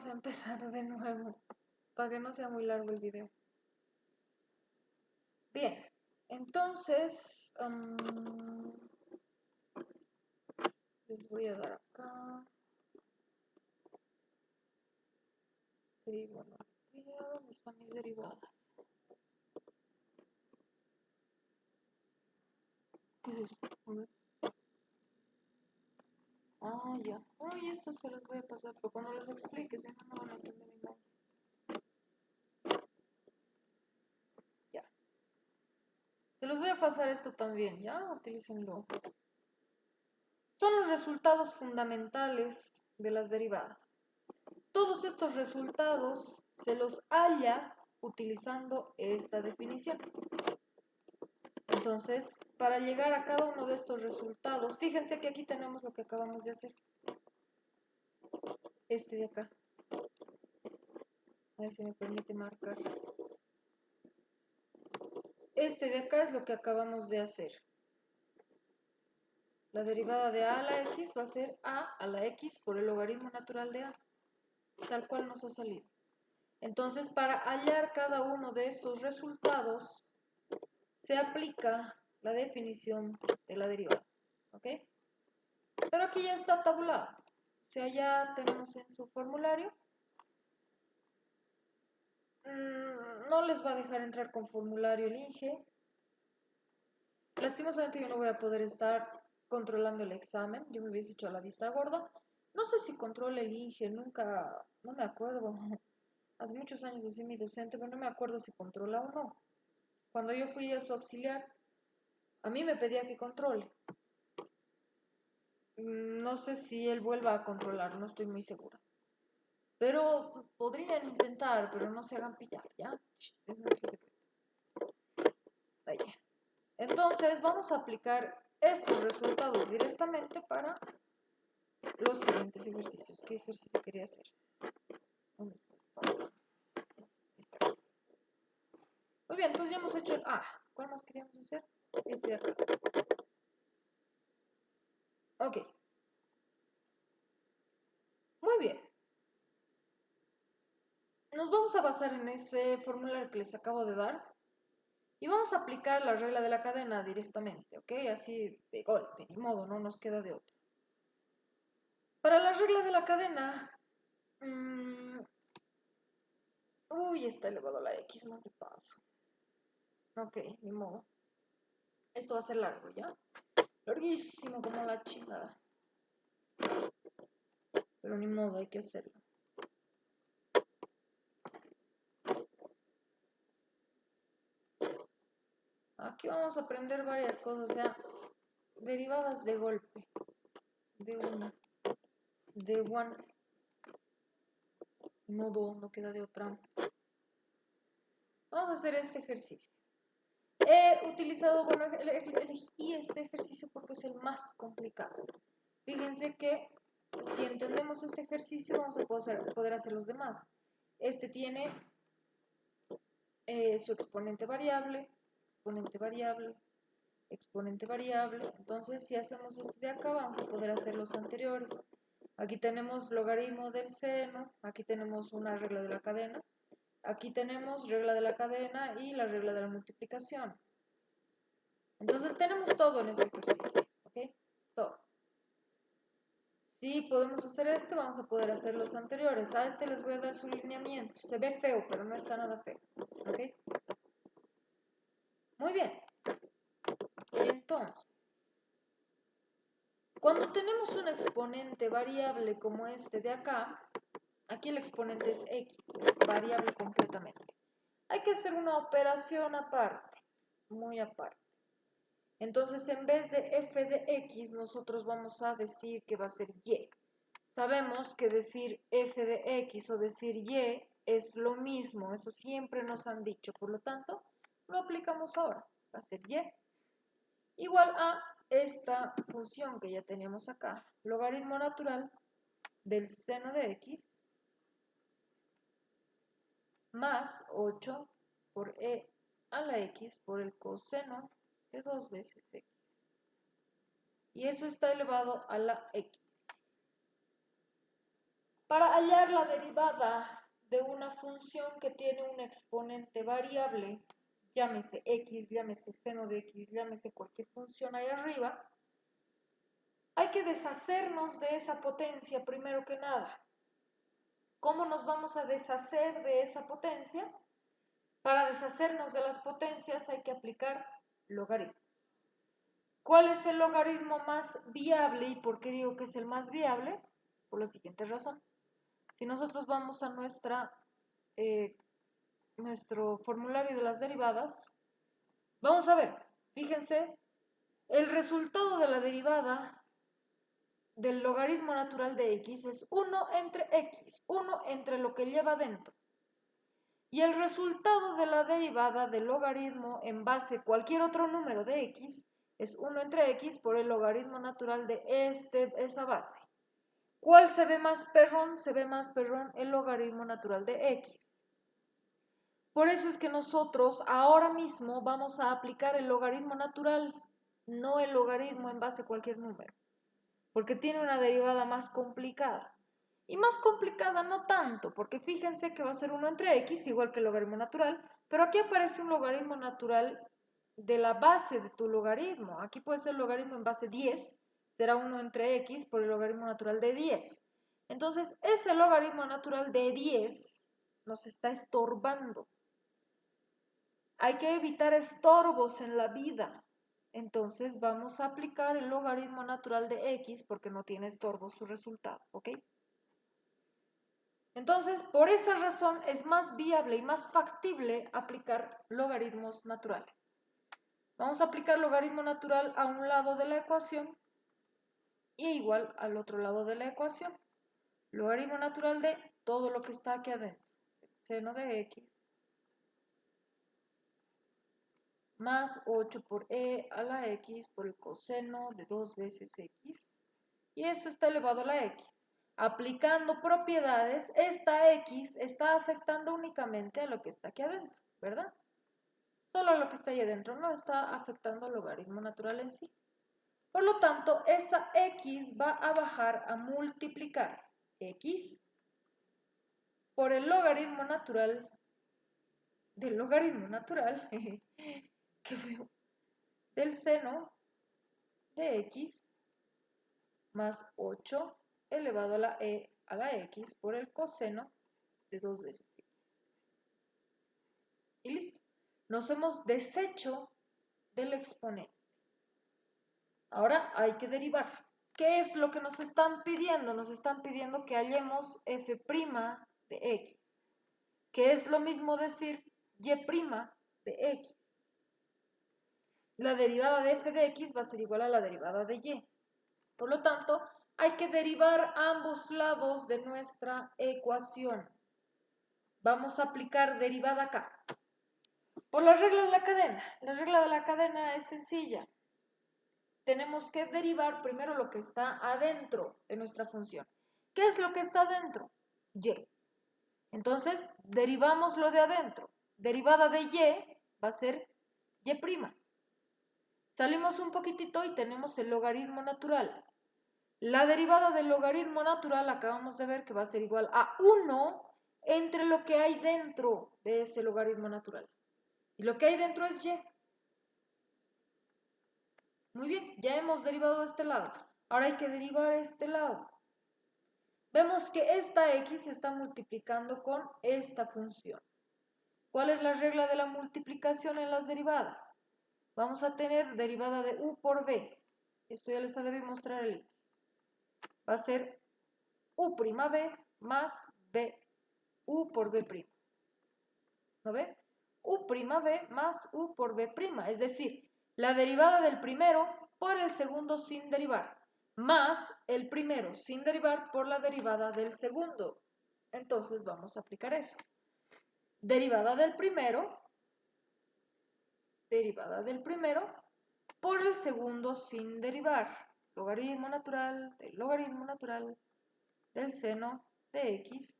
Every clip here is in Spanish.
a empezar de nuevo para que no sea muy largo el video. Bien, entonces les voy a dar acá. Trigonometría, ¿dónde están mis derivadas? ¿Qué es esto? A ver. Ah, ya. Ay, esto se los voy a pasar, pero cuando les explique, si no, no van a entender ni nada. Ya. Se los voy a pasar esto también, ¿ya? Utilícenlo. Son los resultados fundamentales de las derivadas. Todos estos resultados se los halla utilizando esta definición. Entonces, para llegar a cada uno de estos resultados, fíjense que aquí tenemos lo que acabamos de hacer. Este de acá. A ver si me permite marcar. Este de acá es lo que acabamos de hacer. La derivada de a a la x va a ser a la x por el logaritmo natural de a, tal cual nos ha salido. Entonces, para hallar cada uno de estos resultados, se aplica la definición de la derivada. ¿Ok? Pero aquí ya está tabulado. O sea, ya tenemos en su formulario. No les va a dejar entrar con formulario el INGE. Lastimosamente yo no voy a poder estar controlando el examen. Yo me hubiese hecho a la vista gorda. No sé si controla el INGE, nunca, no me acuerdo. Hace muchos años así mi docente, pero no me acuerdo si controla o no. Cuando yo fui a su auxiliar, a mí me pedía que controle. No sé si él vuelva a controlar, no estoy muy segura. Pero podrían intentar, pero no se hagan pillar, ¿ya? Es nuestro secreto. Ahí. Entonces vamos a aplicar estos resultados directamente para los siguientes ejercicios. ¿Qué ejercicio quería hacer? ¿Dónde está? Muy bien, entonces ya hemos hecho el A. ¿Cuál más queríamos hacer? Este de acá. Ok. Muy bien. Nos vamos a basar en ese formulario que les acabo de dar y vamos a aplicar la regla de la cadena directamente, ¿ok? Así de golpe, ni modo, no nos queda de otra. Para la regla de la cadena, uy, está elevado a la x más de paso. Ok, ni modo. Esto va a ser largo, ¿ya? Larguísimo como la chingada. Pero ni modo, hay que hacerlo. Aquí vamos a aprender varias cosas, o sea, derivadas de golpe. De una. De one. Modo, no queda de otra. Vamos a hacer este ejercicio. He utilizado, bueno, elegí este ejercicio porque es el más complicado. Fíjense que si entendemos este ejercicio vamos a poder hacer los demás. Este tiene su exponente variable, exponente variable, exponente variable. Entonces, si hacemos este de acá, vamos a poder hacer los anteriores. Aquí tenemos logaritmo del seno, aquí tenemos una regla de la cadena, aquí tenemos regla de la cadena y la regla de la multiplicación. Entonces, tenemos todo en este ejercicio, ¿ok? Todo. Si podemos hacer este, vamos a poder hacer los anteriores. A este les voy a dar su lineamiento. Se ve feo, pero no está nada feo, ¿ok? Muy bien. Entonces, cuando tenemos un exponente variable como este de acá, aquí el exponente es x, es variable completamente. Hay que hacer una operación aparte, muy aparte. Entonces, en vez de f de x, nosotros vamos a decir que va a ser y. Sabemos que decir f de x o decir y es lo mismo, eso siempre nos han dicho, por lo tanto, lo aplicamos ahora, va a ser y igual a esta función que ya teníamos acá, logaritmo natural del seno de x más 8 por e a la x por el coseno de 2 veces x. Y eso está elevado a la x. Para hallar la derivada de una función que tiene un exponente variable, llámese x, llámese seno de x, llámese cualquier función ahí arriba, hay que deshacernos de esa potencia primero que nada. ¿Cómo nos vamos a deshacer de esa potencia? Para deshacernos de las potencias hay que aplicar logaritmos. ¿Cuál es el logaritmo más viable y por qué digo que es el más viable? Por la siguiente razón. Si nosotros vamos a nuestro formulario de las derivadas, vamos a ver, fíjense, el resultado de la derivada del logaritmo natural de x es 1 entre x, 1 entre lo que lleva dentro. Y el resultado de la derivada del logaritmo en base a cualquier otro número de x es 1 entre x por el logaritmo natural de esa base. ¿Cuál se ve más perrón? Se ve más perrón el logaritmo natural de x. Por eso es que nosotros ahora mismo vamos a aplicar el logaritmo natural, no el logaritmo en base a cualquier número, porque tiene una derivada más complicada. Y más complicada no tanto, porque fíjense que va a ser 1 entre x, igual que el logaritmo natural, pero aquí aparece un logaritmo natural de la base de tu logaritmo. Aquí puede ser el logaritmo en base 10, será 1 entre x por el logaritmo natural de 10. Entonces, ese logaritmo natural de 10 nos está estorbando. Hay que evitar estorbos en la vida. Entonces vamos a aplicar el logaritmo natural de x porque no tiene estorbos su resultado, ¿ok? Entonces, por esa razón es más viable y más factible aplicar logaritmos naturales. Vamos a aplicar logaritmo natural a un lado de la ecuación y igual al otro lado de la ecuación. Logaritmo natural de todo lo que está aquí adentro. Seno de x más 8 por e a la x por el coseno de 2 veces x. Y esto está elevado a la x. Aplicando propiedades, esta x está afectando únicamente a lo que está aquí adentro, ¿verdad? Solo lo que está ahí adentro, no está afectando al logaritmo natural en sí. Por lo tanto, esa x va a bajar a multiplicar x por el logaritmo natural del logaritmo natural, qué feo, del seno de x más 8 elevado a la e a la x por el coseno de 2 veces x. Y listo. Nos hemos deshecho del exponente. Ahora hay que derivar. ¿Qué es lo que nos están pidiendo? Nos están pidiendo que hallemos f' de x, que es lo mismo decir y' de x. La derivada de f de x va a ser igual a la derivada de y. Por lo tanto, hay que derivar ambos lados de nuestra ecuación. Vamos a aplicar derivada acá. Por la regla de la cadena. La regla de la cadena es sencilla. Tenemos que derivar primero lo que está adentro de nuestra función. ¿Qué es lo que está adentro? Y. Entonces, derivamos lo de adentro. Derivada de y va a ser y'. Salimos un poquitito y tenemos el logaritmo natural. La derivada del logaritmo natural acabamos de ver que va a ser igual a 1 entre lo que hay dentro de ese logaritmo natural. Y lo que hay dentro es y. Muy bien, ya hemos derivado de este lado. Ahora hay que derivar este lado. Vemos que esta x se está multiplicando con esta función. ¿Cuál es la regla de la multiplicación en las derivadas? Vamos a tener derivada de u por b. Esto ya les debí mostrar el link. Va a ser u'b más b, u por b'. ¿No ve? u'b más u por b'. Es decir, la derivada del primero por el segundo sin derivar, más el primero sin derivar por la derivada del segundo. Entonces vamos a aplicar eso. Derivada del primero por el segundo sin derivar. Logaritmo natural del seno de x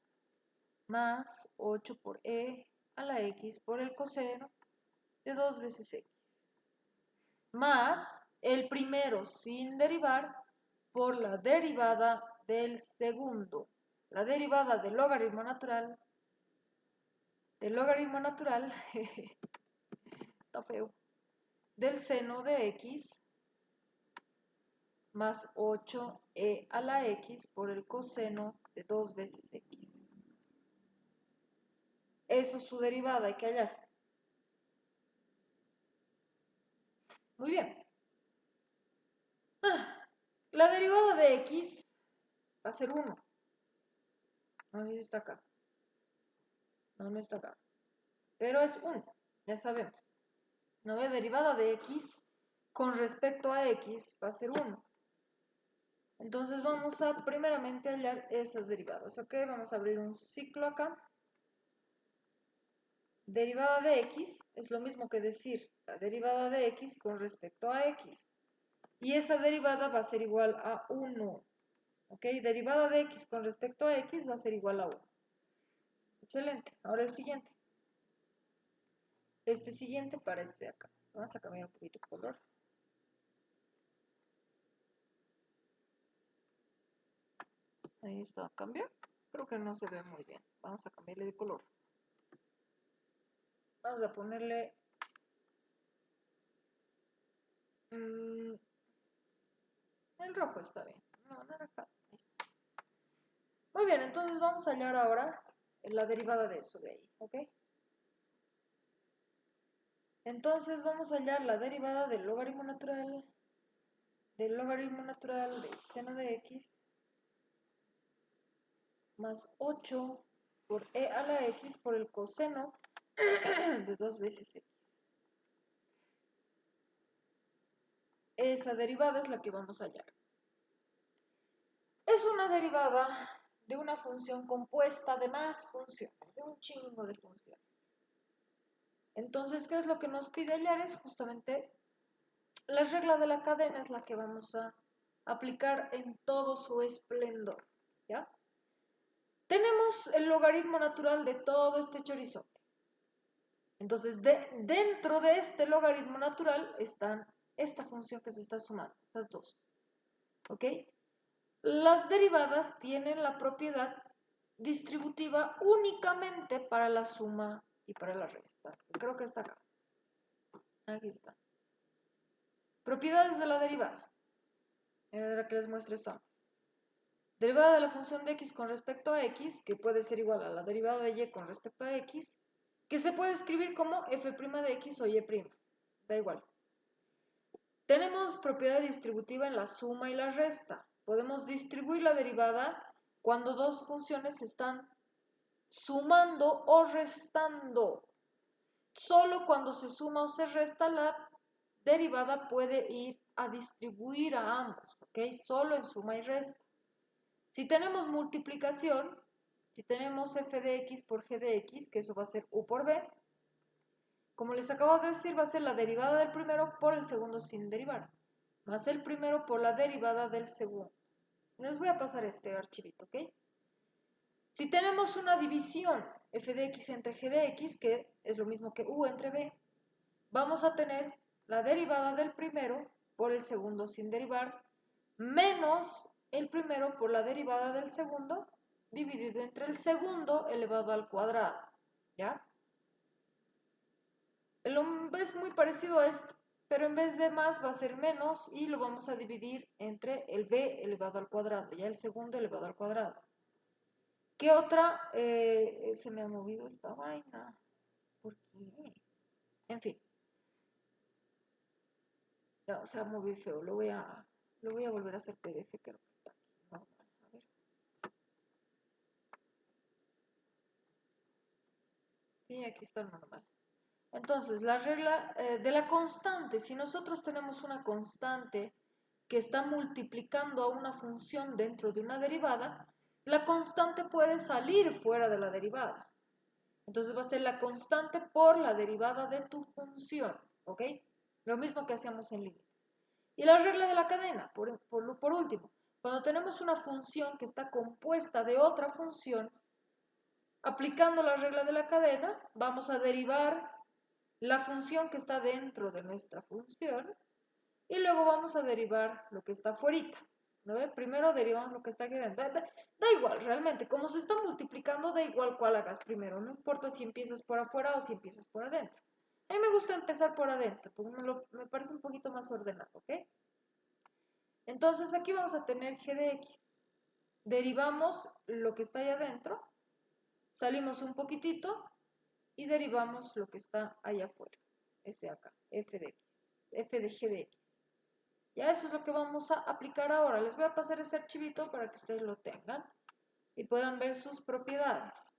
más 8 por e a la x por el coseno de 2 veces x. Más el primero sin derivar por la derivada del segundo. la derivada del logaritmo natural, está feo, del seno de x más 8e a la x por el coseno de 2 veces x. Eso es su derivada, hay que hallar. Muy bien. La derivada de x va a ser 1. No sé si está acá. No está acá. Pero es 1, ya sabemos. La derivada de x con respecto a x va a ser 1. Entonces vamos a primeramente hallar esas derivadas. Ok, vamos a abrir un ciclo acá. Derivada de x es lo mismo que decir la derivada de x con respecto a x. Y esa derivada va a ser igual a 1. Ok, derivada de x con respecto a x va a ser igual a 1. Excelente. Ahora el siguiente. Este siguiente para este de acá. Vamos a cambiar un poquito de color. Ahí está, ¿cambia? Creo que no se ve muy bien. Vamos a cambiarle de color. Vamos a ponerle... el rojo está bien. No, naranja. Muy bien, entonces vamos a hallar ahora la derivada de eso de ahí, ¿ok? Entonces vamos a hallar la derivada del logaritmo natural del seno de x más 8 por e a la x por el coseno de 2 veces x. Esa derivada es la que vamos a hallar. Es una derivada de una función compuesta de más funciones, de un chingo de funciones. Entonces, ¿qué es lo que nos pide hallar? Es justamente la regla de la cadena, es la que vamos a aplicar en todo su esplendor, ¿ya? Tenemos el logaritmo natural de todo este chorizote. Entonces, dentro de este logaritmo natural están esta función que se está sumando, estas dos, ¿ok? Las derivadas tienen la propiedad distributiva únicamente para la suma y para la resta. Creo que está acá. Aquí está. Propiedades de la derivada. Era que les muestro esto antes. Derivada de la función de x con respecto a x, que puede ser igual a la derivada de y con respecto a x, que se puede escribir como f' de x o y'. Da igual. Tenemos propiedad distributiva en la suma y la resta. Podemos distribuir la derivada cuando dos funciones se están sumando o restando. Solo cuando se suma o se resta, la derivada puede ir a distribuir a ambos, ¿ok? Solo en suma y resta. Si tenemos multiplicación, si tenemos f de x por g de x, que eso va a ser u por b, como les acabo de decir, va a ser la derivada del primero por el segundo sin derivar, más el primero por la derivada del segundo. Les voy a pasar este archivito, ¿ok? Si tenemos una división f de x entre g de x, que es lo mismo que u entre b, vamos a tener la derivada del primero por el segundo sin derivar, menos el primero por la derivada del segundo, dividido entre el segundo elevado al cuadrado, ¿ya? Es muy parecido a esto, pero en vez de más va a ser menos y lo vamos a dividir entre el b elevado al cuadrado, ya el segundo elevado al cuadrado. ¿Qué otra? Se me ha movido esta vaina. ¿Por qué? En fin. No, se ha movido feo. Lo voy a volver a hacer PDF, creo que está aquí. No, a ver. Sí, aquí está el normal. Entonces, la regla de la constante. Si nosotros tenemos una constante que está multiplicando a una función dentro de una derivada, la constante puede salir fuera de la derivada. Entonces va a ser la constante por la derivada de tu función, ¿ok? Lo mismo que hacíamos en límites. Y la regla de la cadena, por último, cuando tenemos una función que está compuesta de otra función, aplicando la regla de la cadena, vamos a derivar la función que está dentro de nuestra función y luego vamos a derivar lo que está afuera, ¿No ve? Primero derivamos lo que está aquí dentro. Da igual, realmente, como se está multiplicando, da igual cuál hagas primero. No importa si empiezas por afuera o si empiezas por adentro. A mí me gusta empezar por adentro, porque me parece un poquito más ordenado, ¿ok? Entonces aquí vamos a tener g de x. Derivamos lo que está ahí adentro, salimos un poquitito y derivamos lo que está allá afuera. Este de acá, f de x, f de g de x. Ya eso es lo que vamos a aplicar ahora. Les voy a pasar ese archivito para que ustedes lo tengan y puedan ver sus propiedades.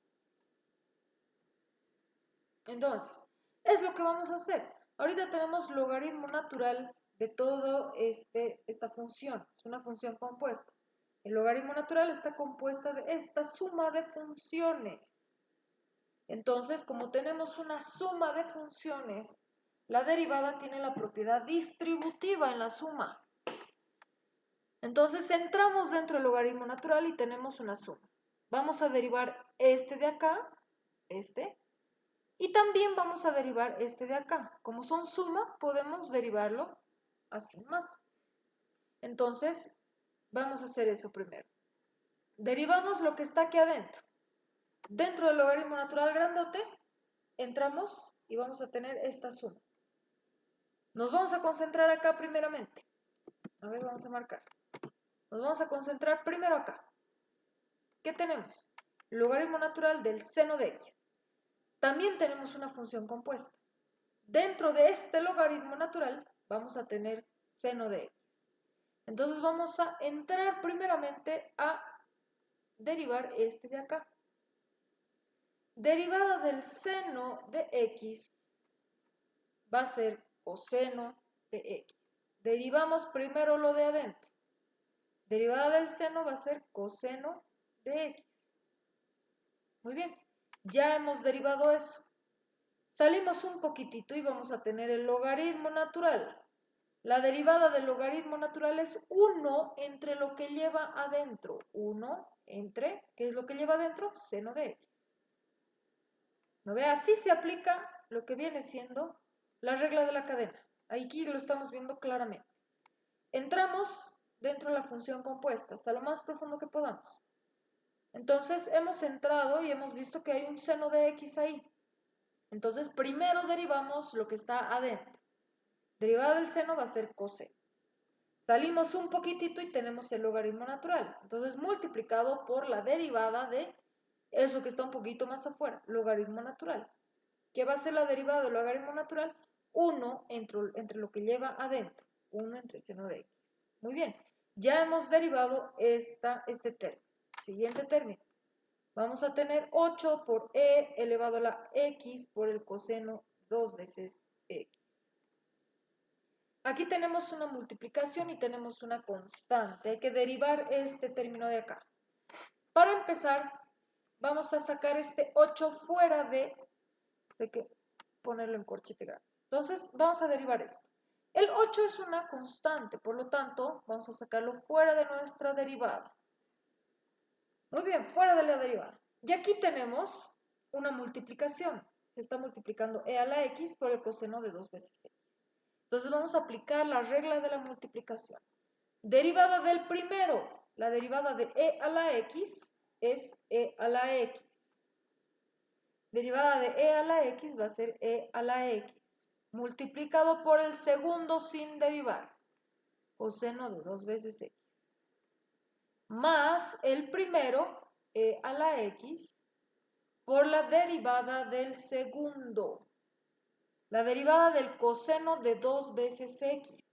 Entonces, es lo que vamos a hacer. Ahorita tenemos logaritmo natural de todo esta función. Es una función compuesta. El logaritmo natural está compuesta de esta suma de funciones. Entonces, como tenemos una suma de funciones, la derivada tiene la propiedad distributiva en la suma. Entonces, entramos dentro del logaritmo natural y tenemos una suma. Vamos a derivar este de acá, y también vamos a derivar este de acá. Como son suma, podemos derivarlo así más. Entonces, vamos a hacer eso primero. Derivamos lo que está aquí adentro. Dentro del logaritmo natural grandote, entramos y vamos a tener esta suma. Nos vamos a concentrar acá primeramente. A ver, vamos a marcar. Nos vamos a concentrar primero acá. ¿Qué tenemos? Logaritmo natural del seno de x. También tenemos una función compuesta. Dentro de este logaritmo natural vamos a tener seno de x. Entonces vamos a entrar primeramente a derivar este de acá. Derivada del seno de x va a ser coseno de x. Derivamos primero lo de adentro. Derivada del seno va a ser coseno de x. Muy bien, ya hemos derivado eso. Salimos un poquitito y vamos a tener el logaritmo natural. La derivada del logaritmo natural es 1 entre lo que lleva adentro. 1 entre, ¿qué es lo que lleva adentro? Seno de x. ¿No ve? Así se aplica lo que viene siendo la regla de la cadena. Aquí lo estamos viendo claramente. Entramos dentro de la función compuesta, hasta lo más profundo que podamos. Entonces hemos entrado y hemos visto que hay un seno de x ahí. Entonces primero derivamos lo que está adentro. Derivada del seno va a ser coseno. Salimos un poquitito y tenemos el logaritmo natural. Entonces multiplicado por la derivada de eso que está un poquito más afuera, logaritmo natural. ¿Qué va a ser la derivada del logaritmo natural? 1 entre lo que lleva adentro. 1 entre seno de x. Muy bien. Ya hemos derivado este término. Siguiente término. Vamos a tener 8 por e elevado a la x por el coseno 2 veces x. Aquí tenemos una multiplicación y tenemos una constante. Hay que derivar este término de acá. Para empezar, vamos a sacar este 8 fuera de... Hay que ponerlo en corchete grande. Entonces, vamos a derivar esto. El 8 es una constante, por lo tanto, vamos a sacarlo fuera de nuestra derivada. Muy bien, fuera de la derivada. Y aquí tenemos una multiplicación. Se está multiplicando e a la x por el coseno de 2 veces x. Entonces vamos a aplicar la regla de la multiplicación. Derivada del primero, la derivada de e a la x es e a la x. Derivada de e a la x va a ser e a la x. Multiplicado por el segundo sin derivar, coseno de 2 veces x. Más el primero, e a la x, por la derivada del segundo. La derivada del coseno de 2 veces x.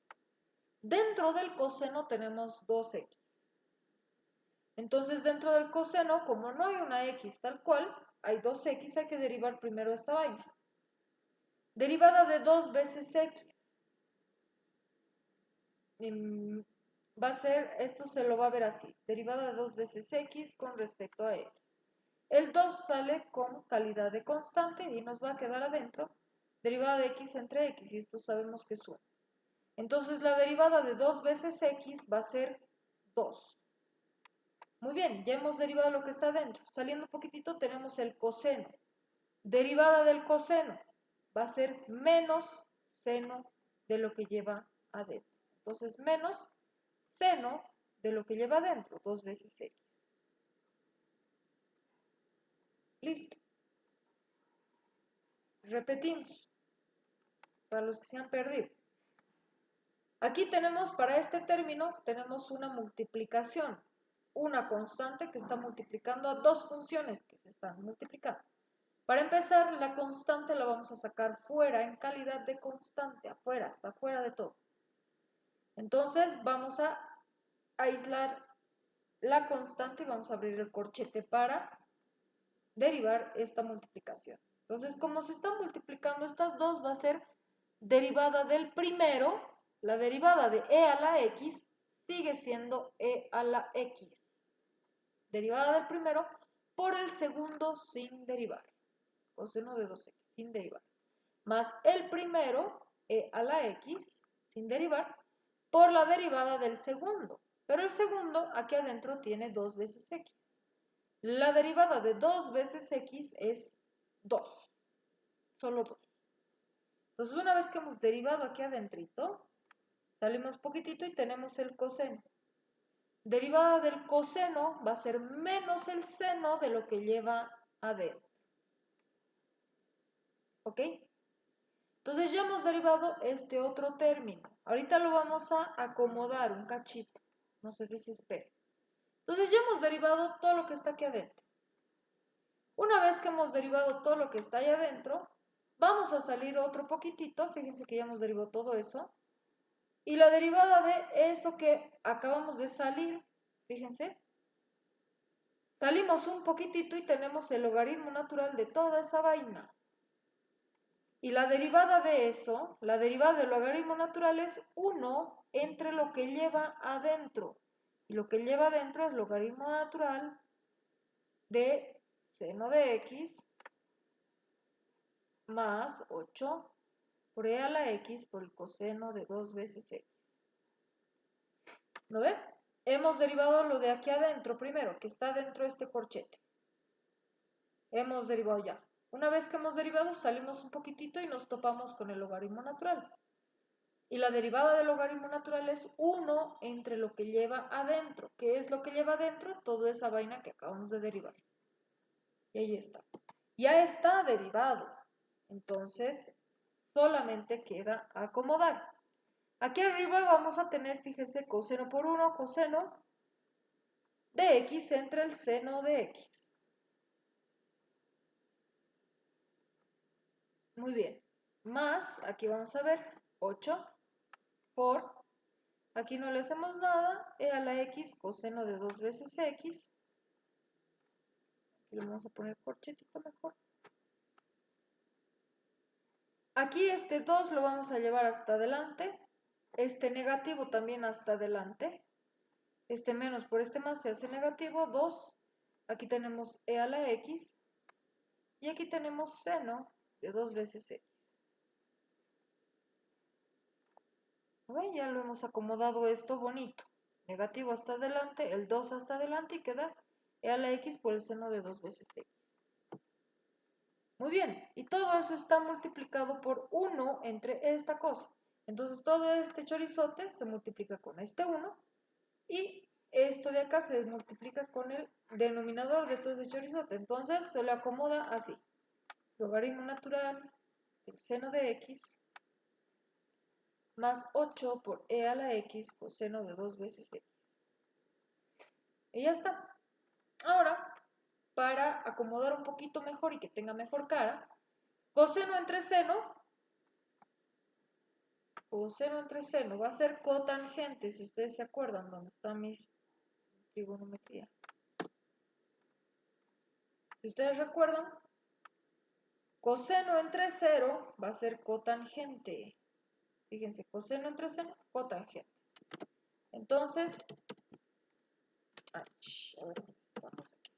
Dentro del coseno tenemos 2x. Entonces, dentro del coseno, como no hay una x tal cual, hay 2x, hay que derivar primero esta vaina. Derivada de 2 veces x. Va a ser, esto se lo va a ver así. Derivada de 2 veces x con respecto a x. El 2 sale con calidad de constante y nos va a quedar adentro derivada de x entre x, y esto sabemos que es 1. Entonces la derivada de 2 veces x va a ser 2. Muy bien, ya hemos derivado lo que está adentro. Saliendo un poquitito tenemos el coseno. Derivada del coseno va a ser menos seno de lo que lleva adentro. Entonces menos seno de lo que lleva adentro, 2 veces x. Listo. Repetimos, para los que se han perdido. Aquí tenemos, para este término, tenemos una multiplicación, una constante que está multiplicando a dos funciones que se están multiplicando. Para empezar, la constante la vamos a sacar fuera, en calidad de constante, afuera, está fuera de todo. Entonces, vamos a aislar la constante y vamos a abrir el corchete para derivar esta multiplicación. Entonces, como se están multiplicando estas dos, va a ser derivada del primero, la derivada de e a la x sigue siendo e a la x. Derivada del primero por el segundo sin derivar. Coseno de 2x sin derivar. Más el primero, e a la x, sin derivar, por la derivada del segundo. Pero el segundo aquí adentro tiene 2 veces x. La derivada de 2 veces x es 2. Solo 2. Entonces, una vez que hemos derivado aquí adentrito, salimos poquitito y tenemos el coseno. Derivada del coseno va a ser menos el seno de lo que lleva adentro. ¿Ok? Entonces ya hemos derivado este otro término. Ahorita lo vamos a acomodar un cachito. No se desespere. Entonces ya hemos derivado todo lo que está aquí adentro. Una vez que hemos derivado todo lo que está ahí adentro, vamos a salir otro poquitito. Fíjense que ya hemos derivado todo eso. Y la derivada de eso que acabamos de salir, fíjense, salimos un poquitito y tenemos el logaritmo natural de toda esa vaina. Y la derivada de eso, la derivada del logaritmo natural es 1 entre lo que lleva adentro. Y lo que lleva adentro es logaritmo natural de seno de x más 8 por e a la x por el coseno de 2 veces x. ¿No ven? Hemos derivado lo de aquí adentro primero, que está dentro de este corchete. Hemos derivado ya. Una vez que hemos derivado, salimos un poquitito y nos topamos con el logaritmo natural. Y la derivada del logaritmo natural es 1 entre lo que lleva adentro. ¿Qué es lo que lleva adentro? Toda esa vaina que acabamos de derivar. Y ahí está. Ya está derivado. Entonces, solamente queda acomodar. Aquí arriba vamos a tener, fíjense, coseno por 1, coseno de x entre el seno de x. Muy bien. Más, aquí vamos a ver, 8 por, aquí no le hacemos nada, e a la x coseno de 2 veces x. Aquí le vamos a poner corchetito mejor. Aquí este 2 lo vamos a llevar hasta adelante. Este negativo también hasta adelante. Este menos por este más se hace negativo. 2. Aquí tenemos e a la x. Y aquí tenemos seno de 2 veces x. ¿Ven? Ya lo hemos acomodado esto bonito. Negativo hasta adelante, el 2 hasta adelante y queda e a la x por el seno de 2 veces x. Muy bien, y todo eso está multiplicado por 1 entre esta cosa. Entonces todo este chorizote se multiplica con este 1 y esto de acá se multiplica con el denominador de todo este chorizote. Entonces se le acomoda así. Logaritmo natural del seno de x más 8 por e a la x coseno de 2 veces x. Y ya está. Ahora, para acomodar un poquito mejor y que tenga mejor cara, coseno entre seno va a ser cotangente, si ustedes se acuerdan dónde está mis trigonometría. Si ustedes recuerdan, coseno entre 0 va a ser cotangente. Fíjense, coseno entre seno, cotangente. Entonces, a ver, vamos aquí.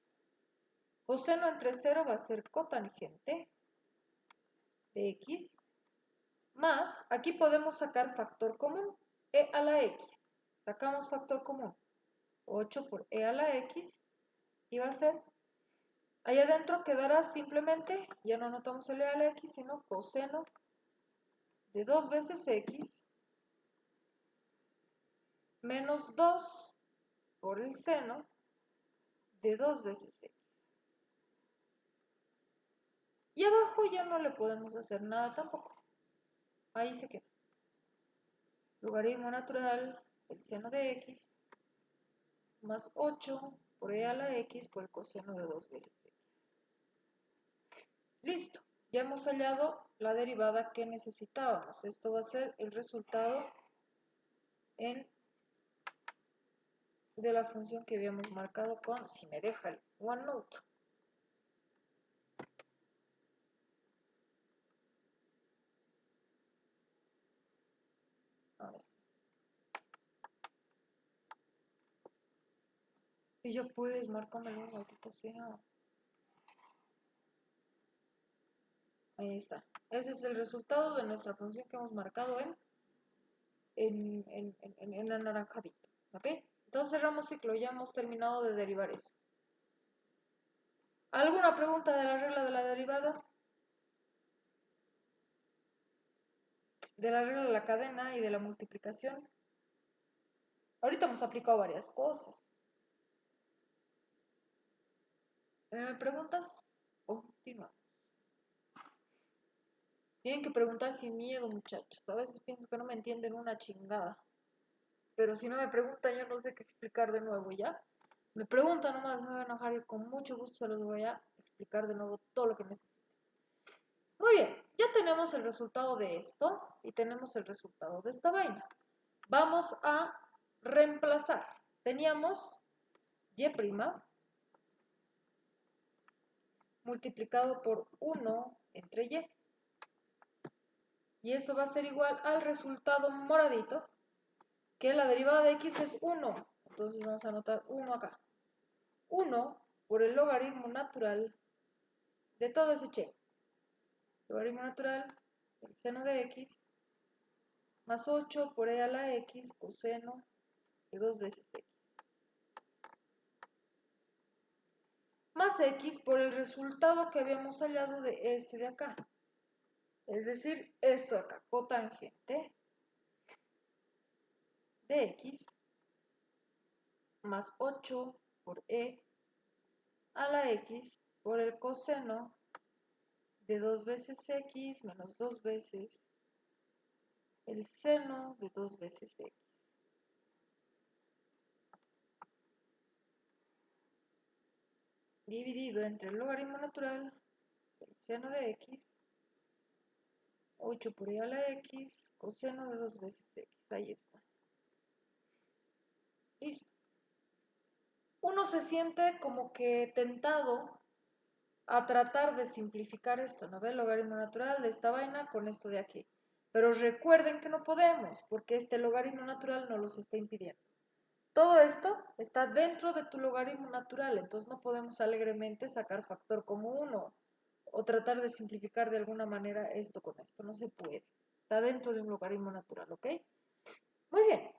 Coseno entre 0 va a ser cotangente de x más, aquí podemos sacar factor común, e a la x. Sacamos factor común, 8 por e a la x, y va a ser, ahí adentro quedará simplemente, ya no anotamos el e a la x, sino coseno de 2 veces x menos 2 por el seno de 2 veces x. Y abajo ya no le podemos hacer nada tampoco. Ahí se queda. Logaritmo natural del seno de x más 8 por e a la x por el coseno de 2 veces x. Listo. Ya hemos hallado la derivada que necesitábamos. Esto va a ser el resultado de la función que habíamos marcado con, si me deja el OneNote. Ahora sí. Y ya pues, márcamelo, maldita sea. Ahí está. Ese es el resultado de nuestra función que hemos marcado en anaranjadito. ¿Ok? Entonces cerramos ciclo. Ya hemos terminado de derivar eso. ¿Alguna pregunta de la regla de la derivada? De la regla de la cadena y de la multiplicación. Ahorita hemos aplicado varias cosas. ¿Me preguntas? Continuamos. Tienen que preguntar sin miedo, muchachos. A veces pienso que no me entienden una chingada. Pero si no me preguntan, yo no sé qué explicar de nuevo, ¿ya? Me preguntan nomás, me voy a enojar y con mucho gusto se los voy a explicar de nuevo todo lo que necesiten. Muy bien, ya tenemos el resultado de esto y tenemos el resultado de esta vaina. Vamos a reemplazar. Teníamos y' multiplicado por 1 entre y. Y eso va a ser igual al resultado moradito, que la derivada de x es 1. Entonces vamos a anotar 1 acá. 1 por el logaritmo natural de todo ese che. Logaritmo natural del seno de x más 8 por e a la x coseno de 2 veces x. Más x por el resultado que habíamos hallado de este de acá. Es decir, esto de acá, cotangente de x más 8 por e a la x por el coseno de 2 veces x menos 2 veces el seno de 2 veces x. Dividido entre el logaritmo natural del seno de x, 8 por e a la x, coseno de 2 veces x. Ahí está. Listo. Uno se siente como que tentado a tratar de simplificar esto, ¿no ve? El logaritmo natural de esta vaina con esto de aquí. Pero recuerden que no podemos, porque este logaritmo natural nos los está impidiendo. Todo esto está dentro de tu logaritmo natural, entonces no podemos alegremente sacar factor como 1 o tratar de simplificar de alguna manera esto con esto, no se puede. Está dentro de un logaritmo natural, ¿ok? Muy bien,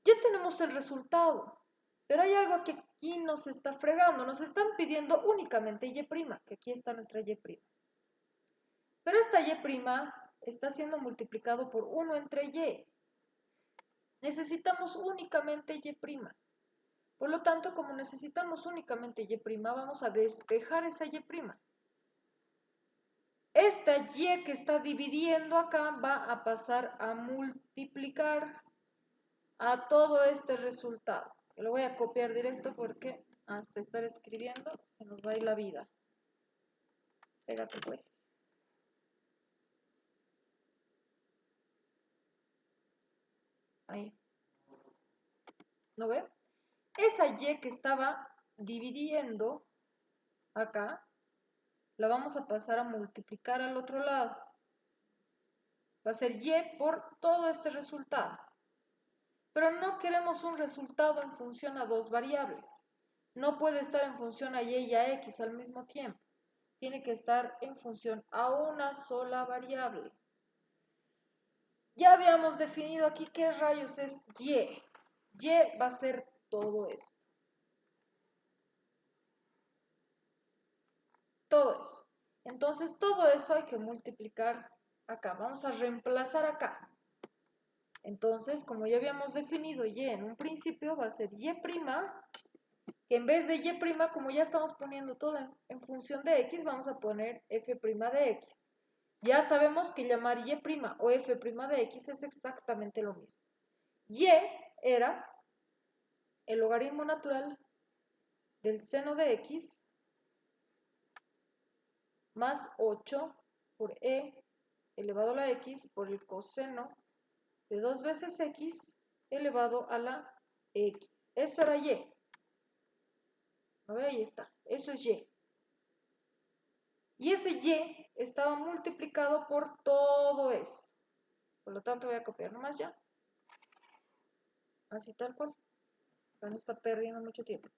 ya tenemos el resultado, pero hay algo que aquí nos está fregando, nos están pidiendo únicamente y', que aquí está nuestra y'. Pero esta y' está siendo multiplicado por 1 entre y. Necesitamos únicamente y'. Por lo tanto, como necesitamos únicamente y', vamos a despejar esa y'. Esta y que está dividiendo acá va a pasar a multiplicar a todo este resultado. Lo voy a copiar directo porque hasta estar escribiendo se nos va a ir la vida. Pégate pues. Ahí. ¿No ve? Esa y que estaba dividiendo acá, la vamos a pasar a multiplicar al otro lado. Va a ser y por todo este resultado. Pero no queremos un resultado en función a dos variables. No puede estar en función a y y a x al mismo tiempo. Tiene que estar en función a una sola variable. Ya habíamos definido aquí qué rayos es y. Y va a ser todo esto. Todo eso. Entonces todo eso hay que multiplicar acá. Vamos a reemplazar acá. Entonces, como ya habíamos definido y en un principio, va a ser y', que en vez de y', como ya estamos poniendo todo en función de x, vamos a poner f' de x. Ya sabemos que llamar y' o f' de x es exactamente lo mismo. Y era el logaritmo natural del seno de x más 8 por e elevado a la x por el coseno de 2 veces x elevado a la x. Eso era y. ¿No ve? Ahí está. Eso es y. Y ese y estaba multiplicado por todo esto. Por lo tanto, voy a copiar nomás ya. Así tal cual. Para no estar perdiendo mucho tiempo.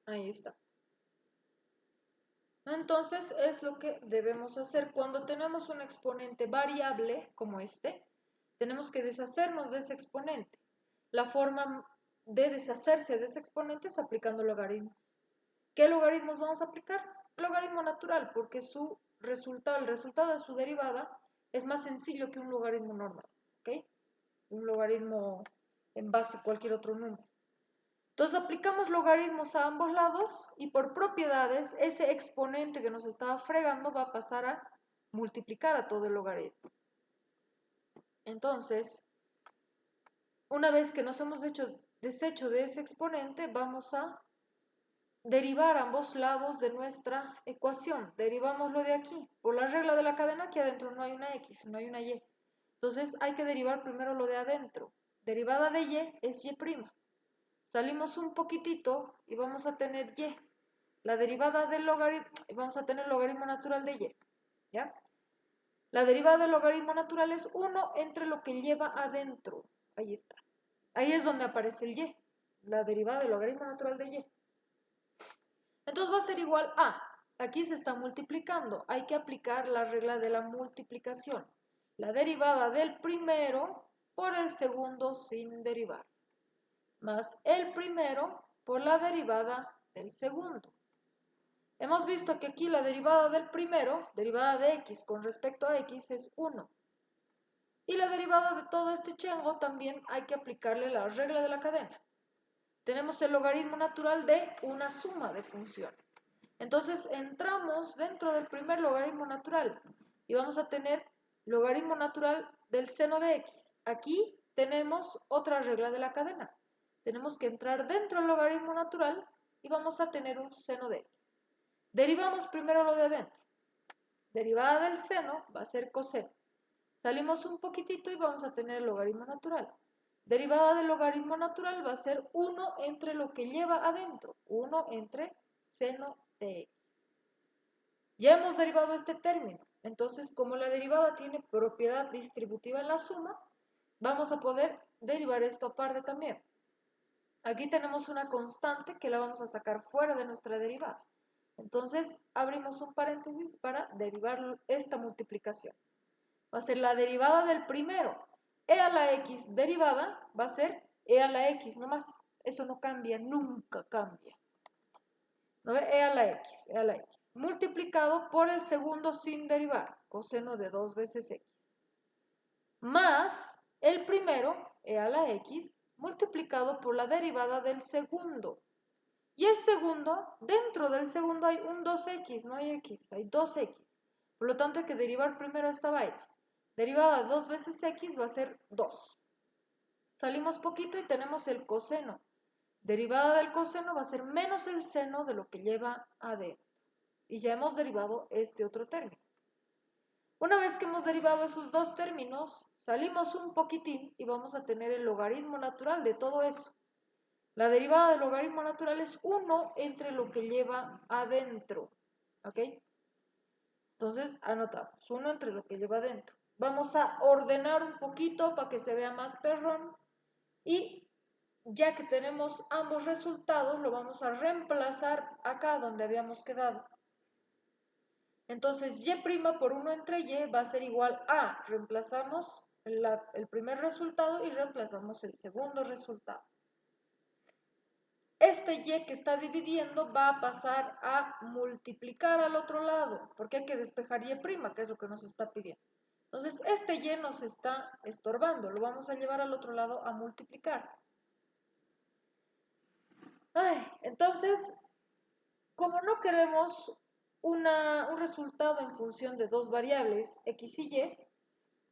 Ahí está. Entonces es lo que debemos hacer. Cuando tenemos un exponente variable como este, tenemos que deshacernos de ese exponente. La forma de deshacerse de ese exponente es aplicando logaritmos. ¿Qué logaritmos vamos a aplicar? Logaritmo natural, porque su resultado, el resultado de su derivada es más sencillo que un logaritmo normal, ¿ok? Un logaritmo en base a cualquier otro número. Entonces aplicamos logaritmos a ambos lados y por propiedades ese exponente que nos estaba fregando va a pasar a multiplicar a todo el logaritmo. Entonces, una vez que nos hemos deshecho de ese exponente, vamos a derivar ambos lados de nuestra ecuación. Derivamoslo de aquí. Por la regla de la cadena, aquí adentro no hay una x, no hay una y. Entonces hay que derivar primero lo de adentro. Derivada de y es y'. Salimos un poquitito y vamos a tener y. La derivada del logaritmo, vamos a tener el logaritmo natural de y. ¿Ya? La derivada del logaritmo natural es 1 entre lo que lleva adentro. Ahí está. Ahí es donde aparece el y. La derivada del logaritmo natural de y. Entonces va a ser igual a. Aquí se está multiplicando. Hay que aplicar la regla de la multiplicación. La derivada del primero por el segundo sin derivar. Más el primero por la derivada del segundo. Hemos visto que aquí la derivada del primero, derivada de x con respecto a x, es 1. Y la derivada de todo este chango también hay que aplicarle la regla de la cadena. Tenemos el logaritmo natural de una suma de funciones. Entonces entramos dentro del primer logaritmo natural y vamos a tener logaritmo natural del seno de x. Aquí tenemos otra regla de la cadena. Tenemos que entrar dentro del logaritmo natural y vamos a tener un seno de x. Derivamos primero lo de adentro. Derivada del seno va a ser coseno. Salimos un poquitito y vamos a tener el logaritmo natural. Derivada del logaritmo natural va a ser 1 entre lo que lleva adentro. 1 entre seno de x. Ya hemos derivado este término. Entonces, como la derivada tiene propiedad distributiva en la suma, vamos a poder derivar esto aparte también. Aquí tenemos una constante que la vamos a sacar fuera de nuestra derivada. Entonces, abrimos un paréntesis para derivar esta multiplicación. Va a ser la derivada del primero. E a la x derivada va a ser e a la x nomás. Eso no cambia, nunca cambia. ¿No ve? E a la x, e a la x. Multiplicado por el segundo sin derivar, coseno de 2 veces x. Más el primero, e a la x, multiplicado por la derivada del segundo. Y el segundo, dentro del segundo hay un 2x, no hay x, hay 2x. Por lo tanto hay que derivar primero esta vaina. Derivada de 2 veces x va a ser 2. Salimos poquito y tenemos el coseno. Derivada del coseno va a ser menos el seno de lo que lleva adentro. Y ya hemos derivado este otro término. Una vez que hemos derivado esos dos términos, salimos un poquitín y vamos a tener el logaritmo natural de todo eso. La derivada del logaritmo natural es 1 entre lo que lleva adentro. ¿Ok? Entonces, anotamos 1 entre lo que lleva adentro. Vamos a ordenar un poquito para que se vea más perrón. Y ya que tenemos ambos resultados, lo vamos a reemplazar acá donde habíamos quedado. Entonces, y' por 1 entre y va a ser igual a, reemplazamos el primer resultado y reemplazamos el segundo resultado. este y que está dividiendo va a pasar a multiplicar al otro lado, porque hay que despejar y', que es lo que nos está pidiendo. Entonces, este y nos está estorbando, lo vamos a llevar al otro lado a multiplicar. Entonces, como no queremos un resultado en función de dos variables, x y y,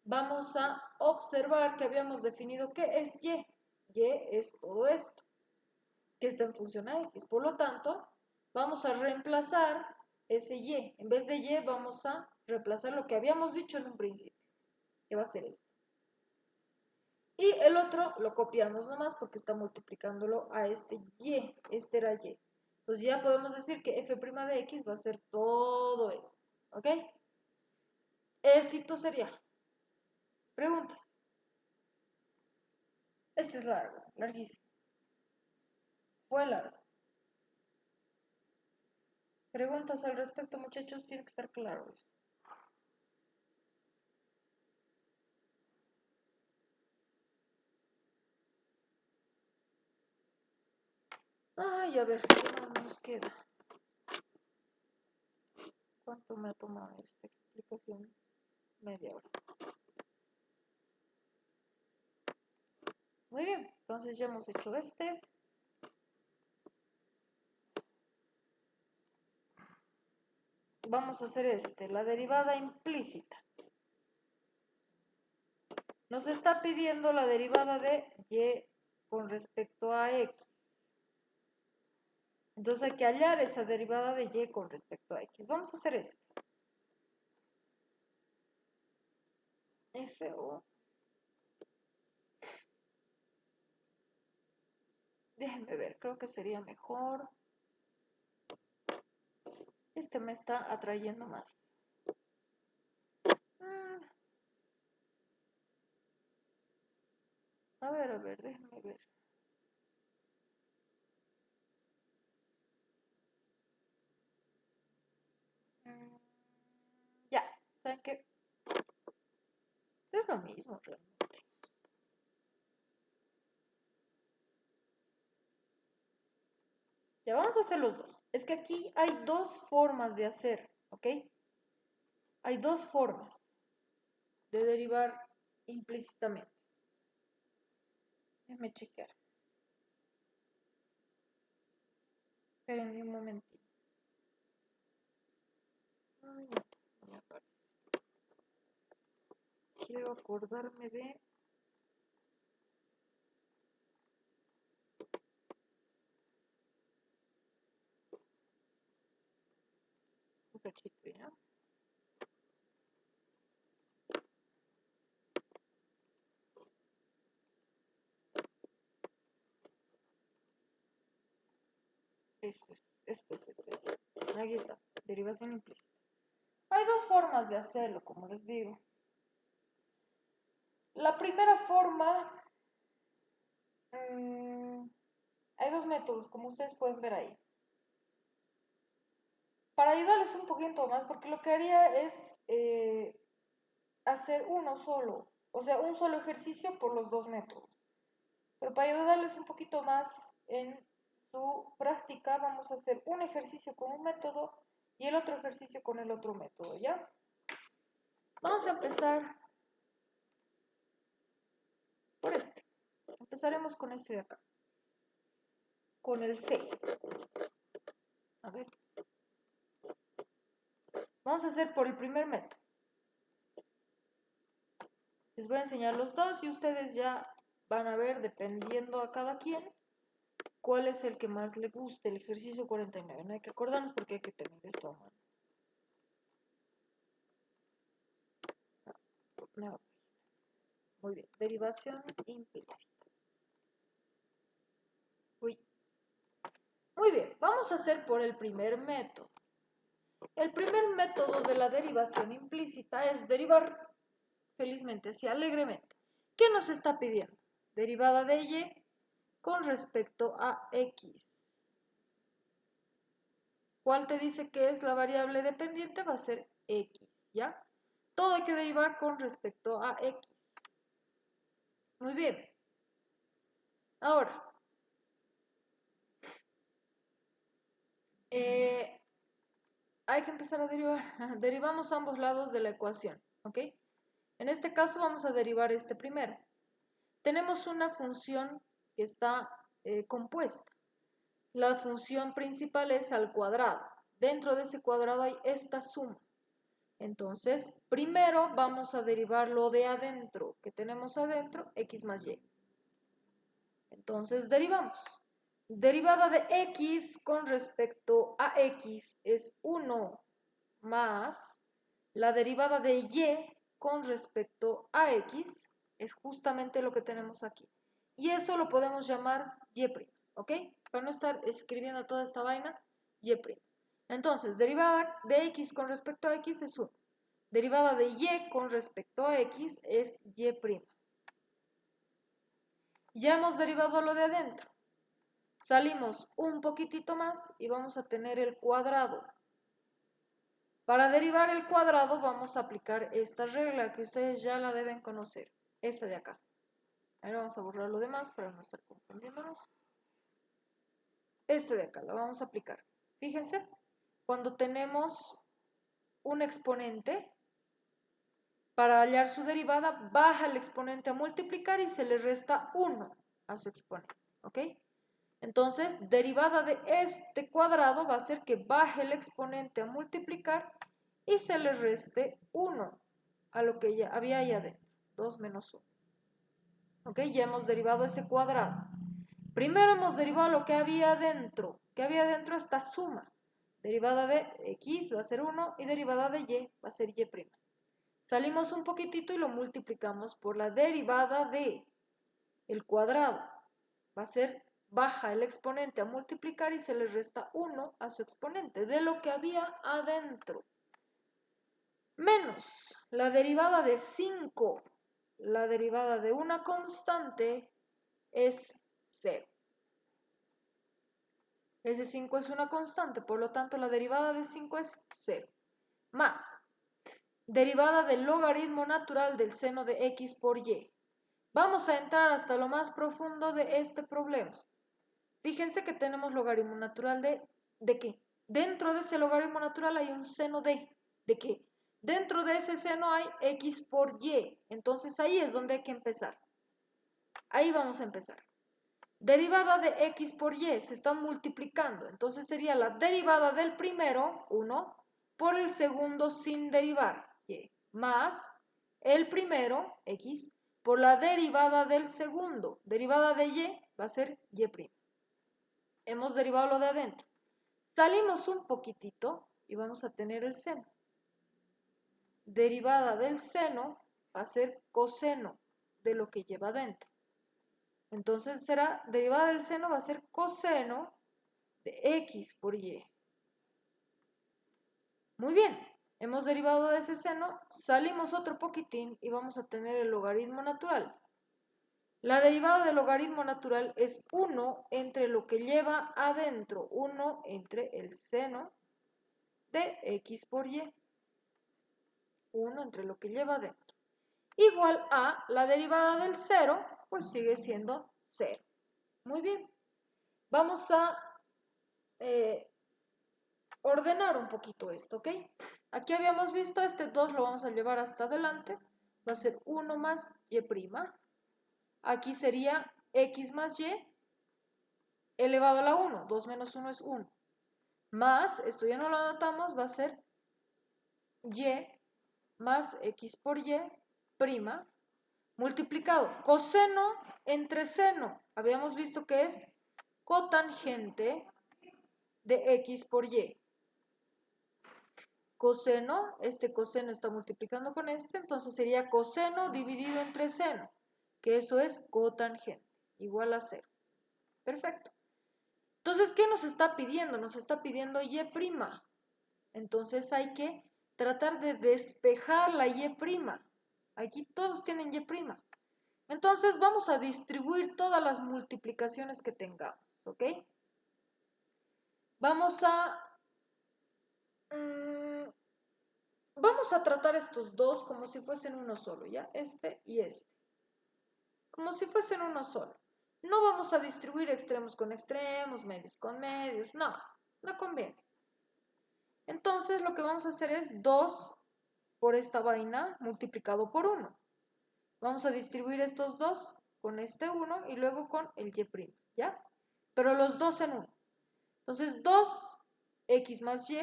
vamos a observar que habíamos definido que es y. Y es todo esto, que está en función a x. Por lo tanto, vamos a reemplazar ese y. En vez de y, vamos a reemplazar lo que habíamos dicho en un principio, que va a ser esto. Y el otro lo copiamos nomás porque está multiplicándolo a este y. Este era y. Entonces ya podemos decir que f' de x va a ser todo esto. ¿Ok? Éxito serial. Preguntas. Este es largo, larguísimo. Fue largo. Preguntas al respecto, muchachos, tiene que estar claro esto. Ay, a ver, ¿qué más nos queda? ¿Cuánto me ha tomado esta explicación? Media hora. Muy bien, entonces ya hemos hecho este. Vamos a hacer la derivada implícita. Nos está pidiendo la derivada de y con respecto a x. Entonces hay que hallar esa derivada de y con respecto a x. Vamos a hacer esto. SO. Déjenme ver, creo que sería mejor. Este me está atrayendo más. A ver, déjenme ver. Ya, ¿saben qué? Es lo mismo realmente. Ya vamos a hacer los dos. Es que aquí hay dos formas de hacer, ¿ok? Hay dos formas de derivar implícitamente. Déjenme chequear. Esperen un momentito. Ay, no me aparece. Quiero acordarme de... Un cachito, ¿ya? Esto es. Aquí está, derivación implícita. Hay dos formas de hacerlo, como les digo. La primera forma, hay dos métodos, como ustedes pueden ver ahí. Para ayudarles un poquito más, porque lo que haría es hacer uno solo, o sea, un solo ejercicio por los dos métodos. Pero para ayudarles un poquito más en su práctica, vamos a hacer un ejercicio con un método y el otro ejercicio con el otro método, ¿ya? Vamos a empezar por este. Empezaremos con este de acá. Con el C. A ver. Vamos a hacer por el primer método. Les voy a enseñar los dos y ustedes ya van a ver, dependiendo a cada quien, cuál es el que más le guste. El ejercicio 49. No hay que acordarnos porque hay que tener esto a mano. No. Muy bien. Derivación implícita. Uy. Muy bien. Vamos a hacer por el primer método. El primer método de la derivación implícita es derivar felizmente, sí, alegremente. ¿Qué nos está pidiendo? Derivada de y con respecto a x. ¿Cuál te dice que es la variable dependiente? Va a ser x, ¿ya? Todo hay que derivar con respecto a x. Muy bien. Ahora, hay que empezar a derivar. Derivamos ambos lados de la ecuación, ¿ok? En este caso vamos a derivar este primero. Tenemos una función que está compuesta. La función principal es al cuadrado. Dentro de ese cuadrado hay esta suma. Entonces, primero vamos a derivar lo de adentro, que tenemos adentro, x más y. Entonces, derivamos. Derivada de x con respecto a x es 1 más la derivada de y con respecto a x es justamente lo que tenemos aquí. Y eso lo podemos llamar y', ¿ok? Para no estar escribiendo toda esta vaina, y'. Entonces, derivada de x con respecto a x es 1. Derivada de y con respecto a x es y'. Ya hemos derivado lo de adentro. Salimos un poquitito más y vamos a tener el cuadrado. Para derivar el cuadrado vamos a aplicar esta regla que ustedes ya la deben conocer. Esta de acá. Ahora vamos a borrar lo demás para no estar confundiéndonos. Esta de acá la vamos a aplicar. Fíjense, cuando tenemos un exponente, para hallar su derivada, baja el exponente a multiplicar y se le resta 1 a su exponente. ¿Ok? Entonces, derivada de este cuadrado va a ser que baje el exponente a multiplicar y se le reste 1 a lo que ya había ahí adentro, 2 menos 1. ¿Ok? Ya hemos derivado ese cuadrado. Primero hemos derivado lo que había adentro. ¿Qué había adentro? Esta suma. Derivada de x va a ser 1 y derivada de y va a ser y'. Salimos un poquitito y lo multiplicamos por la derivada de el cuadrado. Va a ser baja el exponente a multiplicar y se le resta 1 a su exponente de lo que había adentro. Menos la derivada de 5. La derivada de una constante es 0. Ese 5 es una constante, por lo tanto la derivada de 5 es 0. Más derivada del logaritmo natural del seno de x por y. Vamos a entrar hasta lo más profundo de este problema. Fíjense que tenemos logaritmo natural ¿de qué? Dentro de ese logaritmo natural hay un seno ¿de qué? Dentro de ese seno hay x por y. Entonces ahí es donde hay que empezar. Ahí vamos a empezar. Derivada de x por y se están multiplicando. Entonces sería la derivada del primero, 1, por el segundo sin derivar, y, más el primero, x, por la derivada del segundo. Derivada de y va a ser y'. Hemos derivado lo de adentro. Salimos un poquitito y vamos a tener el seno. Derivada del seno va a ser coseno de lo que lleva adentro. Entonces será, derivada del seno va a ser coseno de x por y. Muy bien, hemos derivado de ese seno, salimos otro poquitín y vamos a tener el logaritmo natural. La derivada del logaritmo natural es 1 entre lo que lleva adentro, 1 entre el seno de x por y. 1 entre lo que lleva adentro. Igual a la derivada del 0, pues sigue siendo 0. Muy bien. Vamos a ordenar un poquito esto, ¿ok? Aquí habíamos visto este 2 lo vamos a llevar hasta adelante. Va a ser 1 más y'. Aquí sería x más y elevado a la 1. 2 menos 1 es 1. Más, esto ya no lo anotamos, va a ser y más x por y prima multiplicado coseno entre seno. Habíamos visto que es cotangente de x por y. Coseno, este coseno está multiplicando con este, entonces sería coseno dividido entre seno, que eso es cotangente, igual a 0. Perfecto. Entonces, ¿qué nos está pidiendo? Nos está pidiendo y'. Entonces hay que tratar de despejar la y'. Aquí todos tienen y'. Entonces vamos a distribuir todas las multiplicaciones que tengamos, ¿ok? Vamos a tratar estos dos como si fuesen uno solo, ¿ya? Este y este. Como si fuesen uno solo. No vamos a distribuir extremos con extremos, medios con medios, no. No conviene. Entonces lo que vamos a hacer es 2 por esta vaina multiplicado por 1. Vamos a distribuir estos 2 con este 1 y luego con el y', ¿ya? Pero los dos en 1. Entonces 2x más y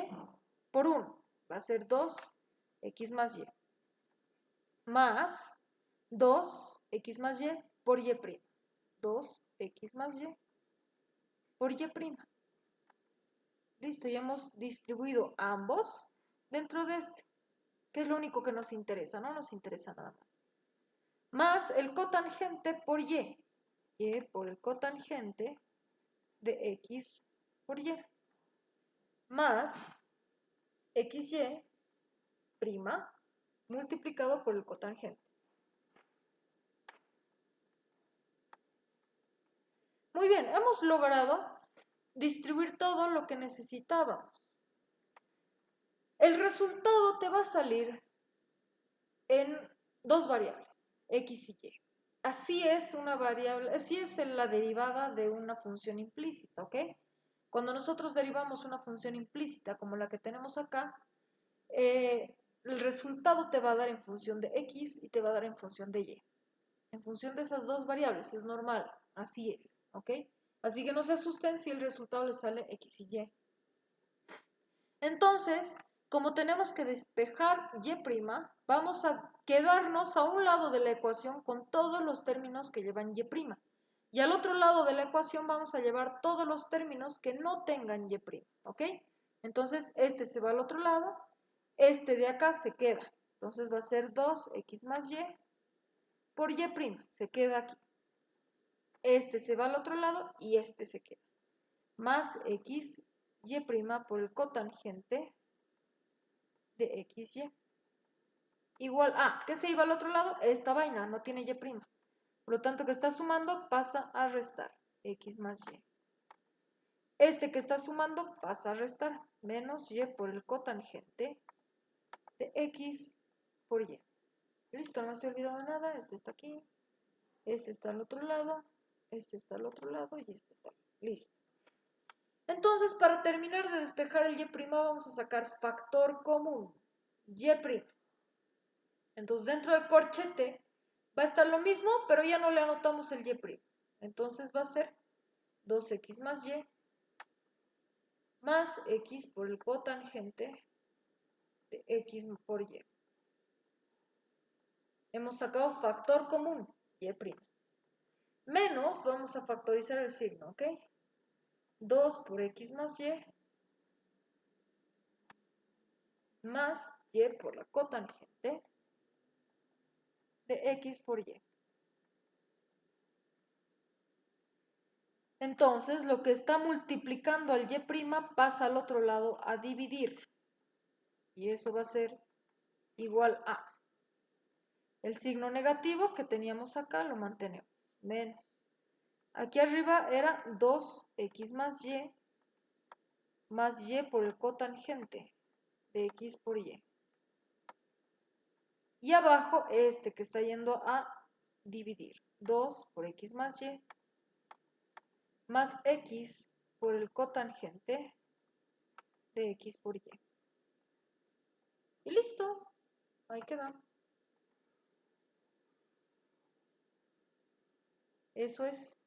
por 1 va a ser 2x más y. Más 2x más y por y'. 2x más y por y'. Listo, ya hemos distribuido ambos dentro de este, que es lo único que nos interesa, no nos interesa nada más. Más el cotangente por y. Y por el cotangente de x por y. Más xy' multiplicado por el cotangente. Muy bien, hemos logrado distribuir todo lo que necesitábamos. El resultado te va a salir en dos variables, x y y. Así es una variable, así es la derivada de una función implícita, ¿ok? Cuando nosotros derivamos una función implícita como la que tenemos acá, el resultado te va a dar en función de x y te va a dar en función de y. En función de esas dos variables, es normal, así es, ¿ok? Así que no se asusten si el resultado les sale x y y. Entonces, como tenemos que despejar y', vamos a quedarnos a un lado de la ecuación con todos los términos que llevan y'. Y al otro lado de la ecuación vamos a llevar todos los términos que no tengan y', ¿ok? Entonces, este se va al otro lado, este de acá se queda. Entonces va a ser 2x más y por y', se queda aquí. Este se va al otro lado y este se queda. Más x y' por el cotangente de xy. Igual a, ¿qué se iba al otro lado? Esta vaina no tiene y'. Por lo tanto, que está sumando pasa a restar. X más y. Este que está sumando pasa a restar. Menos y por el cotangente de x por y. Listo, no me estoy olvidando de nada. Este está aquí. Este está al otro lado. Este está al otro lado y este está aquí. Listo. Entonces, para terminar de despejar el y', vamos a sacar factor común. Y'. Entonces, dentro del corchete va a estar lo mismo, pero ya no le anotamos el y'. Entonces va a ser 2x más y más x por el cotangente de x por y. Hemos sacado factor común, y'. Menos, vamos a factorizar el signo, ¿ok? 2 por x más y más y por la cotangente de x por y. Entonces, lo que está multiplicando al y' pasa al otro lado a dividir. Y eso va a ser igual a. El signo negativo que teníamos acá lo mantenemos. Menos. Aquí arriba era 2x más y por el cotangente de x por y. Y abajo este que está yendo a dividir. 2 por x más y más x por el cotangente de x por y. Y listo. Ahí queda. Eso es.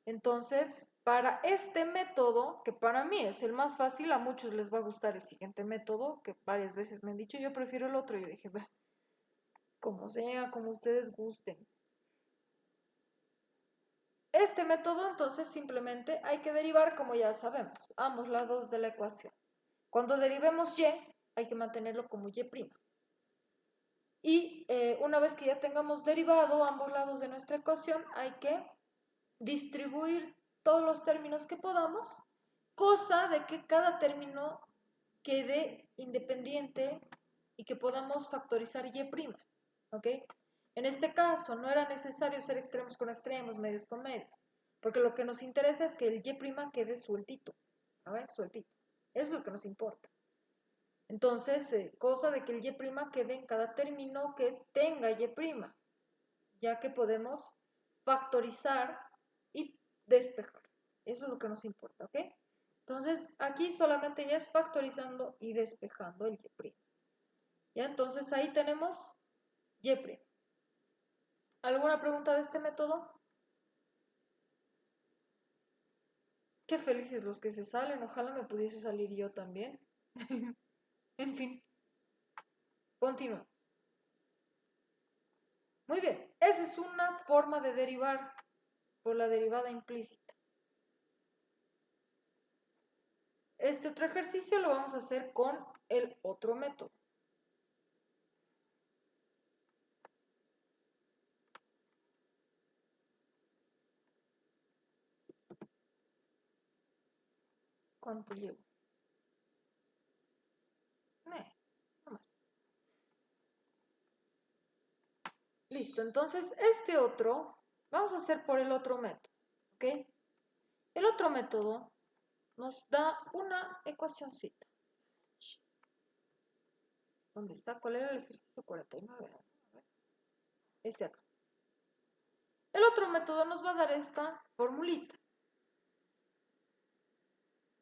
Entonces, para este método, que para mí es el más fácil, a muchos les va a gustar el siguiente método, que varias veces me han dicho, yo prefiero el otro. Yo dije, como sea, como ustedes gusten. Este método, entonces, simplemente hay que derivar, como ya sabemos, ambos lados de la ecuación. Cuando derivemos y, hay que mantenerlo como y'. Y una vez que ya tengamos derivado ambos lados de nuestra ecuación, hay que distribuir todos los términos que podamos, cosa de que cada término quede independiente y que podamos factorizar y'. ¿Ok? En este caso no era necesario ser extremos con extremos, medios con medios, porque lo que nos interesa es que el y' quede sueltito, ¿no? Sueltito. Eso es lo que nos importa. Entonces, cosa de que el y' quede en cada término que tenga y', ya que podemos factorizar y despejar. Eso es lo que nos importa, ¿ok? Entonces, aquí solamente ya es factorizando y despejando el y'. Ya, entonces ahí tenemos y'. ¿Alguna pregunta de este método? Qué felices los que se salen, ojalá me pudiese salir yo también. En fin, continuamos. Muy bien, esa es una forma de derivar por la derivada implícita. Este otro ejercicio lo vamos a hacer con el otro método. ¿Cuánto llevo? No más. Listo, entonces este otro, vamos a hacer por el otro método, ¿ok? El otro método nos da una ecuacióncita. ¿Dónde está? ¿Cuál era el ejercicio 49? Este acá. El otro método nos va a dar esta formulita.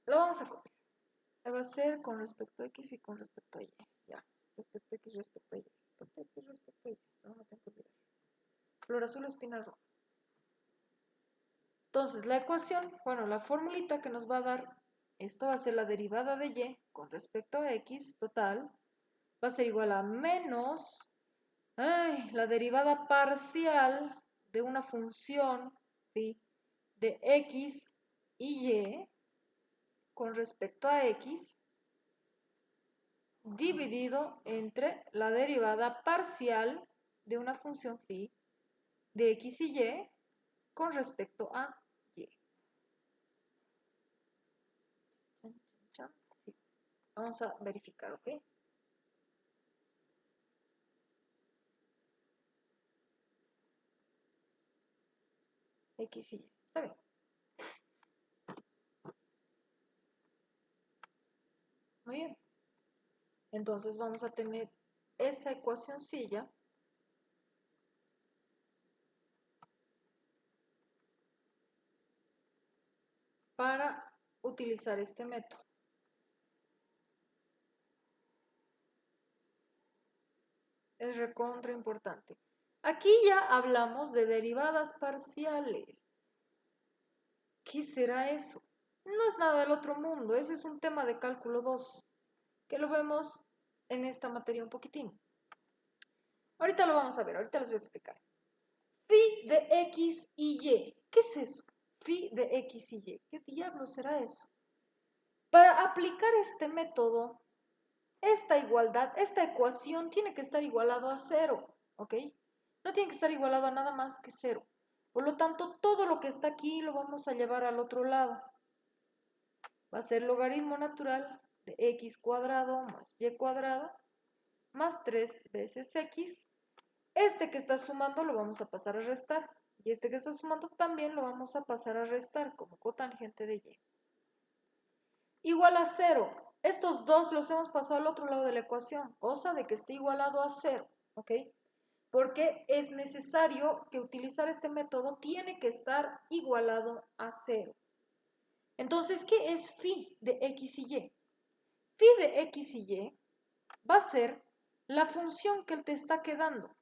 Lo vamos a copiar. Va a ser con respecto a X y con respecto a Y. Ya, respecto a X, respecto a Y. Respecto a X, respecto a Y. Eso no tengo que olvidar. Flor azul, espinas rojas. Entonces, la ecuación, bueno, la formulita que nos va a dar, esto va a ser la derivada de Y con respecto a X total, va a ser igual a menos, la derivada parcial de una función, ¿sí?, de X y Y con respecto a X, dividido entre la derivada parcial de una función phi de X y Y con respecto a Y. Sí. Vamos a verificar, ¿ok? X y Y. Está bien. Muy bien. Entonces vamos a tener esa ecuacióncilla para utilizar este método. Es recontra importante. Aquí ya hablamos de derivadas parciales. ¿Qué será eso? No es nada del otro mundo, ese es un tema de cálculo 2, que lo vemos en esta materia un poquitín. Ahorita lo vamos a ver, ahorita les voy a explicar. Phi de X y Y. ¿Qué es eso? Phi de X y Y. ¿Qué diablos será eso? Para aplicar este método, esta igualdad, esta ecuación tiene que estar igualado a 0, ¿ok? No tiene que estar igualado a nada más que 0. Por lo tanto, todo lo que está aquí lo vamos a llevar al otro lado. Va a ser logaritmo natural de x cuadrado más y cuadrado más 3 veces x. Este que está sumando lo vamos a pasar a restar. Y este que está sumando también lo vamos a pasar a restar como cotangente de y. Igual a 0. Estos dos los hemos pasado al otro lado de la ecuación, cosa de que esté igualado a 0, ¿ok? Porque es necesario que utilizar este método tiene que estar igualado a 0. Entonces, ¿qué es phi de x y y? Phi de x y y va a ser la función que te está quedando.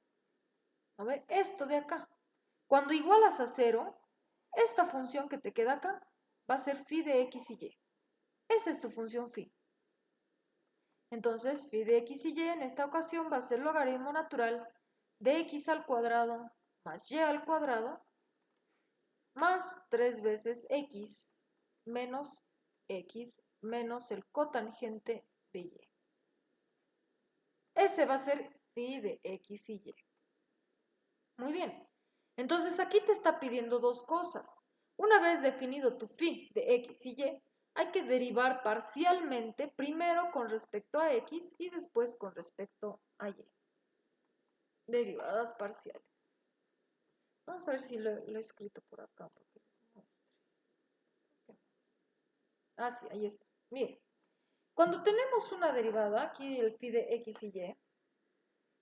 A ver, esto de acá. Cuando igualas a 0, esta función que te queda acá va a ser phi de x y y. Esa es tu función phi. Entonces, phi de x y y en esta ocasión va a ser logaritmo natural de x al cuadrado más y al cuadrado más 3 veces x menos el cotangente de y. Ese va a ser phi de x y y. Muy bien. Entonces aquí te está pidiendo dos cosas. Una vez definido tu phi de x y y, hay que derivar parcialmente primero con respecto a x y después con respecto a y. Derivadas parciales. Vamos a ver si lo he escrito por acá. Ah, sí, ahí está. Miren, cuando tenemos una derivada, aquí el phi de x y y,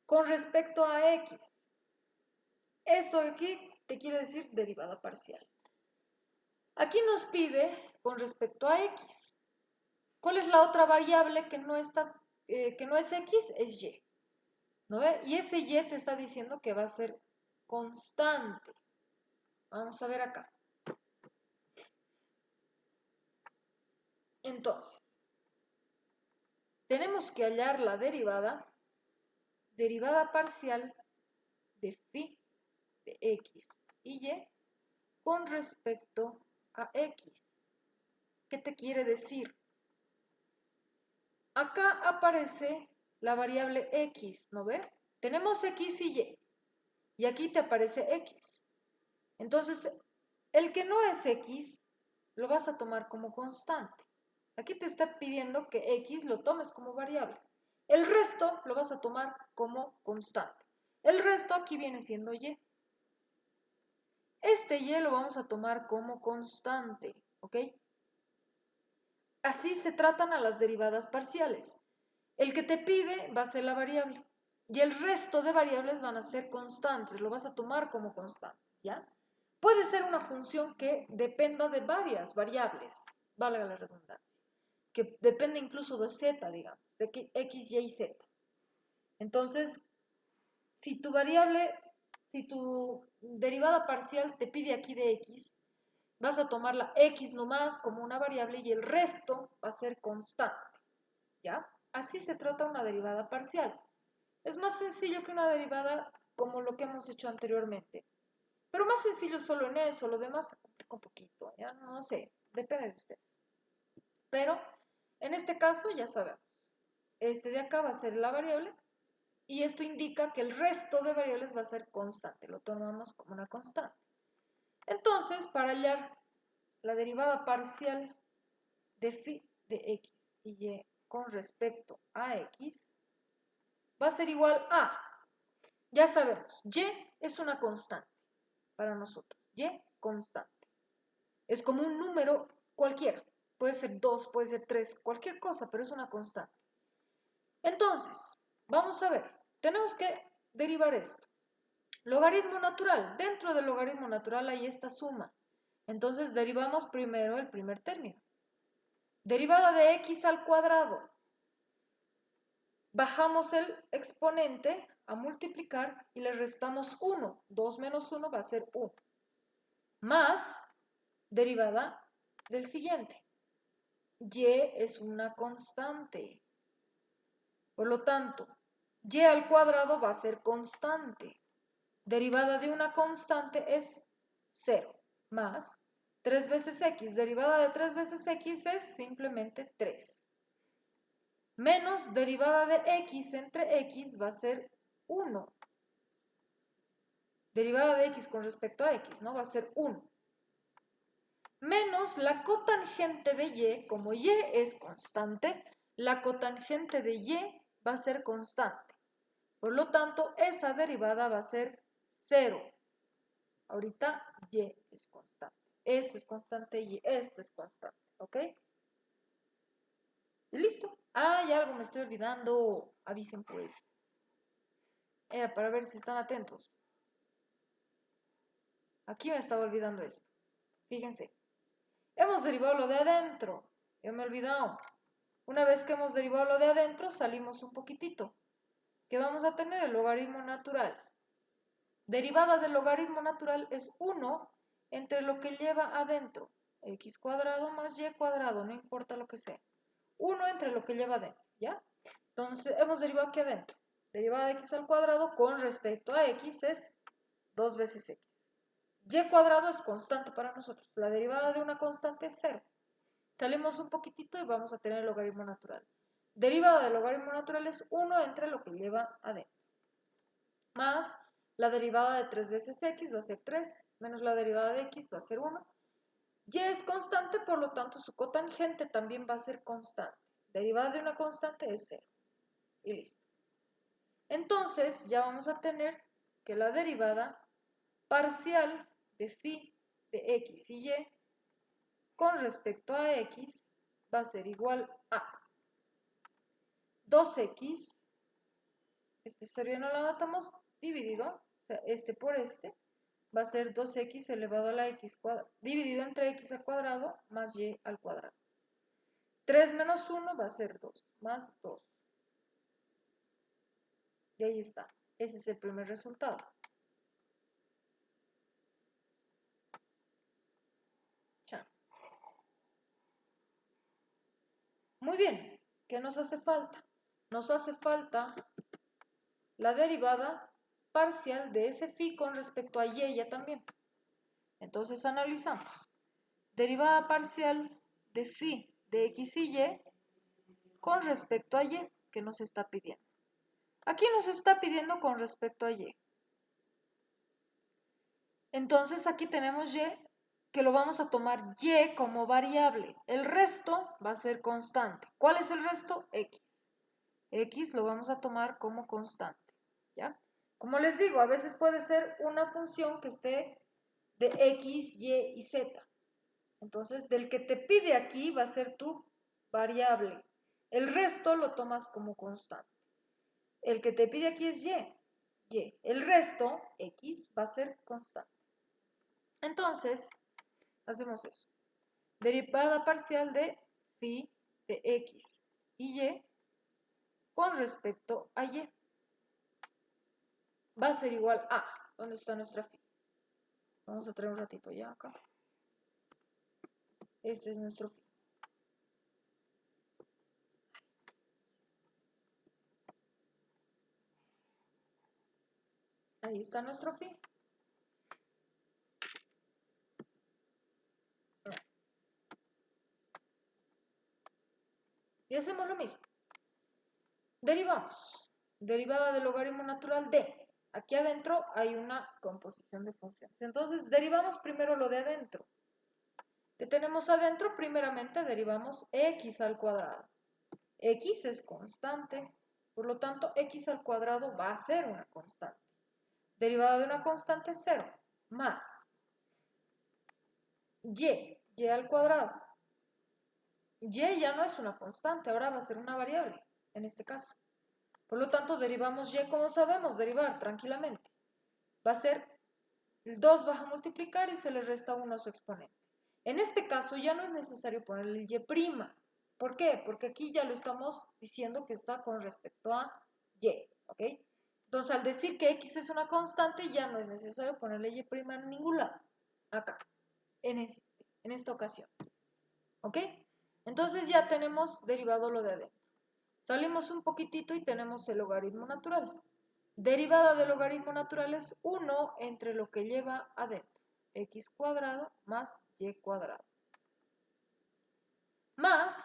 con respecto a x, esto de aquí te quiere decir derivada parcial. Aquí nos pide con respecto a x. ¿Cuál es la otra variable que no es x? Es y. ¿No ve? Y ese y te está diciendo que va a ser constante. Vamos a ver acá. Entonces, tenemos que hallar la derivada parcial de phi de x y y con respecto a x. ¿Qué te quiere decir? Acá aparece la variable x, ¿no ve? Tenemos x y aquí te aparece x. Entonces, el que no es x lo vas a tomar como constante. Aquí te está pidiendo que x lo tomes como variable. El resto lo vas a tomar como constante. El resto aquí viene siendo y. Este y lo vamos a tomar como constante, ¿ok? Así se tratan a las derivadas parciales. El que te pide va a ser la variable y el resto de variables van a ser constantes, lo vas a tomar como constante, ¿ya? Puede ser una función que dependa de varias variables, valga la redundancia, que depende incluso de z, digamos, de x, y, z. Entonces, si tu derivada parcial te pide aquí de x, vas a tomar la x nomás como una variable y el resto va a ser constante, ¿ya? Así se trata una derivada parcial. Es más sencillo que una derivada como lo que hemos hecho anteriormente. Pero más sencillo solo en eso, lo demás se complica un poquito, ¿ya? No sé, depende de ustedes. Pero en este caso ya sabemos, este de acá va a ser la variable y esto indica que el resto de variables va a ser constante, lo tomamos como una constante. Entonces, para hallar la derivada parcial de phi de x y y con respecto a x, va a ser igual a, ya sabemos, y es una constante para nosotros, y constante. Es como un número cualquiera, puede ser 2, puede ser 3, cualquier cosa, pero es una constante. Entonces, vamos a ver, tenemos que derivar esto. Logaritmo natural, dentro del logaritmo natural hay esta suma. Entonces derivamos primero el primer término. Derivada de x al cuadrado. Bajamos el exponente a multiplicar y le restamos 1. 2 menos 1 va a ser 1. Más derivada del siguiente. Y es una constante. Por lo tanto, y al cuadrado va a ser constante. Derivada de una constante es 0. Más 3 veces x. Derivada de 3 veces x es simplemente 3. Menos derivada de x entre x va a ser 1. Derivada de x con respecto a x, ¿no? Va a ser 1. Menos la cotangente de y, como y es constante, la cotangente de y va a ser constante. Por lo tanto, esa derivada va a ser 0. Ahorita y es constante. Esto es constante y esto es constante, ¿ok? Y listo. Ah, y algo me estoy olvidando. Avisen pues. Era para ver si están atentos. Aquí me estaba olvidando esto. Fíjense. Hemos derivado lo de adentro. Yo me he olvidado. Una vez que hemos derivado lo de adentro, salimos un poquitito. ¿Qué vamos a tener? El logaritmo natural. Derivada del logaritmo natural es 1 entre lo que lleva adentro. X cuadrado más y cuadrado, no importa lo que sea. 1 entre lo que lleva adentro, ¿ya? Entonces, hemos derivado aquí adentro. Derivada de x al cuadrado con respecto a x es 2 veces x. Y cuadrado es constante para nosotros. La derivada de una constante es 0. Salimos un poquitito y vamos a tener el logaritmo natural. Derivada del logaritmo natural es 1 entre lo que lleva adentro. Más la derivada de 3 veces x va a ser 3, menos la derivada de x va a ser 1. Y es constante, por lo tanto su cotangente también va a ser constante. Derivada de una constante es 0. Y listo. Entonces ya vamos a tener que la derivada parcial de phi de x y y con respecto a x va a ser igual a 2x, este 0 ya no lo anotamos, dividido, o sea, este por este, va a ser 2x elevado a la x cuadrada, dividido entre x al cuadrado más y al cuadrado. 3 menos 1 va a ser 2, más 2. Y ahí está. Ese es el primer resultado. Muy bien. ¿Qué nos hace falta? Nos hace falta la derivada parcial de ese phi con respecto a y ya también. Entonces analizamos. Derivada parcial de phi de x y y con respecto a y que nos está pidiendo. Aquí nos está pidiendo con respecto a y. Entonces aquí tenemos y que lo vamos a tomar y como variable. El resto va a ser constante. ¿Cuál es el resto? X. X lo vamos a tomar como constante. ¿Ya? Como les digo, a veces puede ser una función que esté de X, Y y Z. Entonces, del que te pide aquí va a ser tu variable. El resto lo tomas como constante. El que te pide aquí es Y. Y. El resto, X, va a ser constante. Entonces, hacemos eso. Derivada parcial de phi de X y Y con respecto a Y. Va a ser igual a, ¿dónde está nuestra phi? Vamos a traer un ratito ya acá. Este es nuestro phi. Ahí está nuestro phi. Y hacemos lo mismo. Derivamos. Derivada del logaritmo natural de. Aquí adentro hay una composición de funciones. Entonces, derivamos primero lo de adentro. ¿Qué tenemos adentro? Primeramente derivamos x al cuadrado. X es constante, por lo tanto, x al cuadrado va a ser una constante. Derivada de una constante es 0, más y al cuadrado. Y ya no es una constante, ahora va a ser una variable, en este caso. Por lo tanto, derivamos y como sabemos derivar tranquilamente. Va a ser el 2 baja a multiplicar y se le resta 1 a su exponente. En este caso ya no es necesario ponerle el y'. ¿Por qué? Porque aquí ya lo estamos diciendo que está con respecto a y, ¿ok? Entonces, al decir que x es una constante, ya no es necesario ponerle y' en ningún lado. Acá, en esta ocasión. ¿Ok? Entonces ya tenemos derivado lo de adentro. Salimos un poquitito y tenemos el logaritmo natural. Derivada del logaritmo natural es 1 entre lo que lleva adentro. X cuadrado más y cuadrado. Más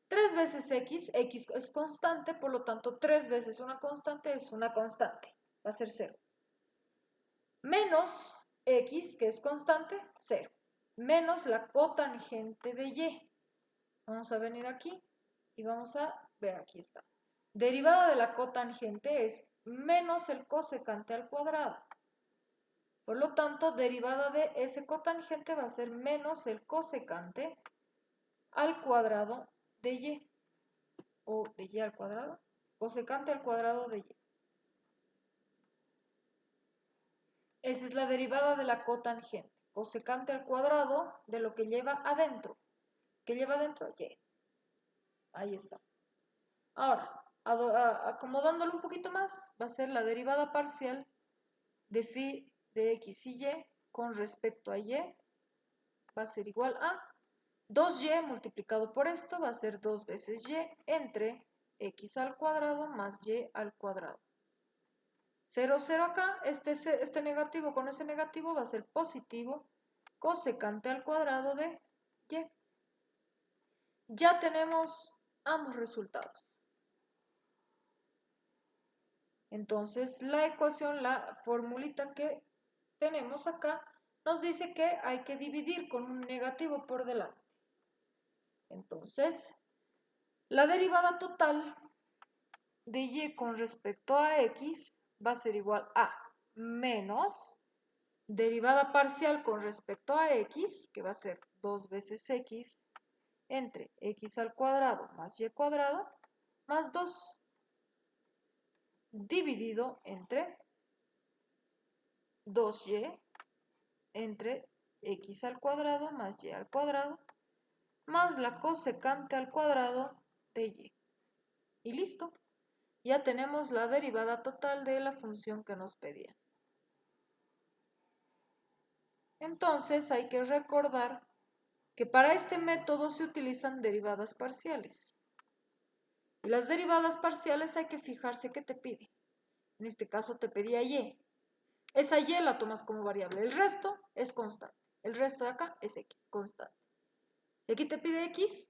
3 veces x es constante, por lo tanto 3 veces una constante es una constante. Va a ser 0. Menos x, que es constante, 0. Menos la cotangente de y. Vamos a venir aquí y vamos a ver, aquí está. Derivada de la cotangente es menos el cosecante al cuadrado. Por lo tanto, derivada de ese cotangente va a ser menos el cosecante al cuadrado de y. O de y al cuadrado. Cosecante al cuadrado de y. Esa es la derivada de la cotangente. Cosecante al cuadrado de lo que lleva adentro. ¿Qué lleva adentro? Y. Ahí está. Ahora, acomodándolo un poquito más, va a ser la derivada parcial de phi de x y y con respecto a y. Va a ser igual a 2y multiplicado por esto va a ser 2 veces y entre x al cuadrado más y al cuadrado. 0, 0 acá, este negativo con ese negativo va a ser positivo, cosecante al cuadrado de y. Ya tenemos ambos resultados. Entonces la ecuación, la formulita que tenemos acá, nos dice que hay que dividir con un negativo por delante. Entonces, la derivada total de y con respecto a x va a ser igual a menos derivada parcial con respecto a x, que va a ser 2 veces x entre x al cuadrado más y cuadrado, más 2 dividido entre 2y entre x al cuadrado más y al cuadrado más la cosecante al cuadrado de y. Y listo. Ya tenemos la derivada total de la función que nos pedía. Entonces hay que recordar que para este método se utilizan derivadas parciales. Y las derivadas parciales hay que fijarse qué te pide. En este caso te pedía y. Esa y la tomas como variable. El resto es constante. El resto de acá es x, constante. Si aquí te pide x,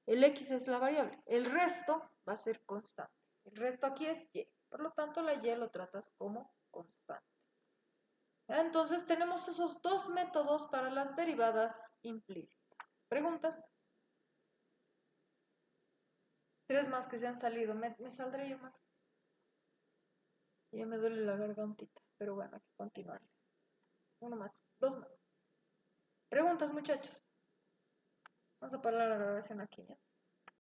el x es la variable. El resto va a ser constante. El resto aquí es y. Por lo tanto, la y lo tratas como constante. Entonces tenemos esos dos métodos para las derivadas implícitas. ¿Preguntas? 3 más que se han salido. ¿Me saldré yo más? Ya me duele la gargantita, pero bueno, hay que continuar. 1 más, 2 más. ¿Preguntas, muchachos? Vamos a parar la grabación aquí, ¿ya?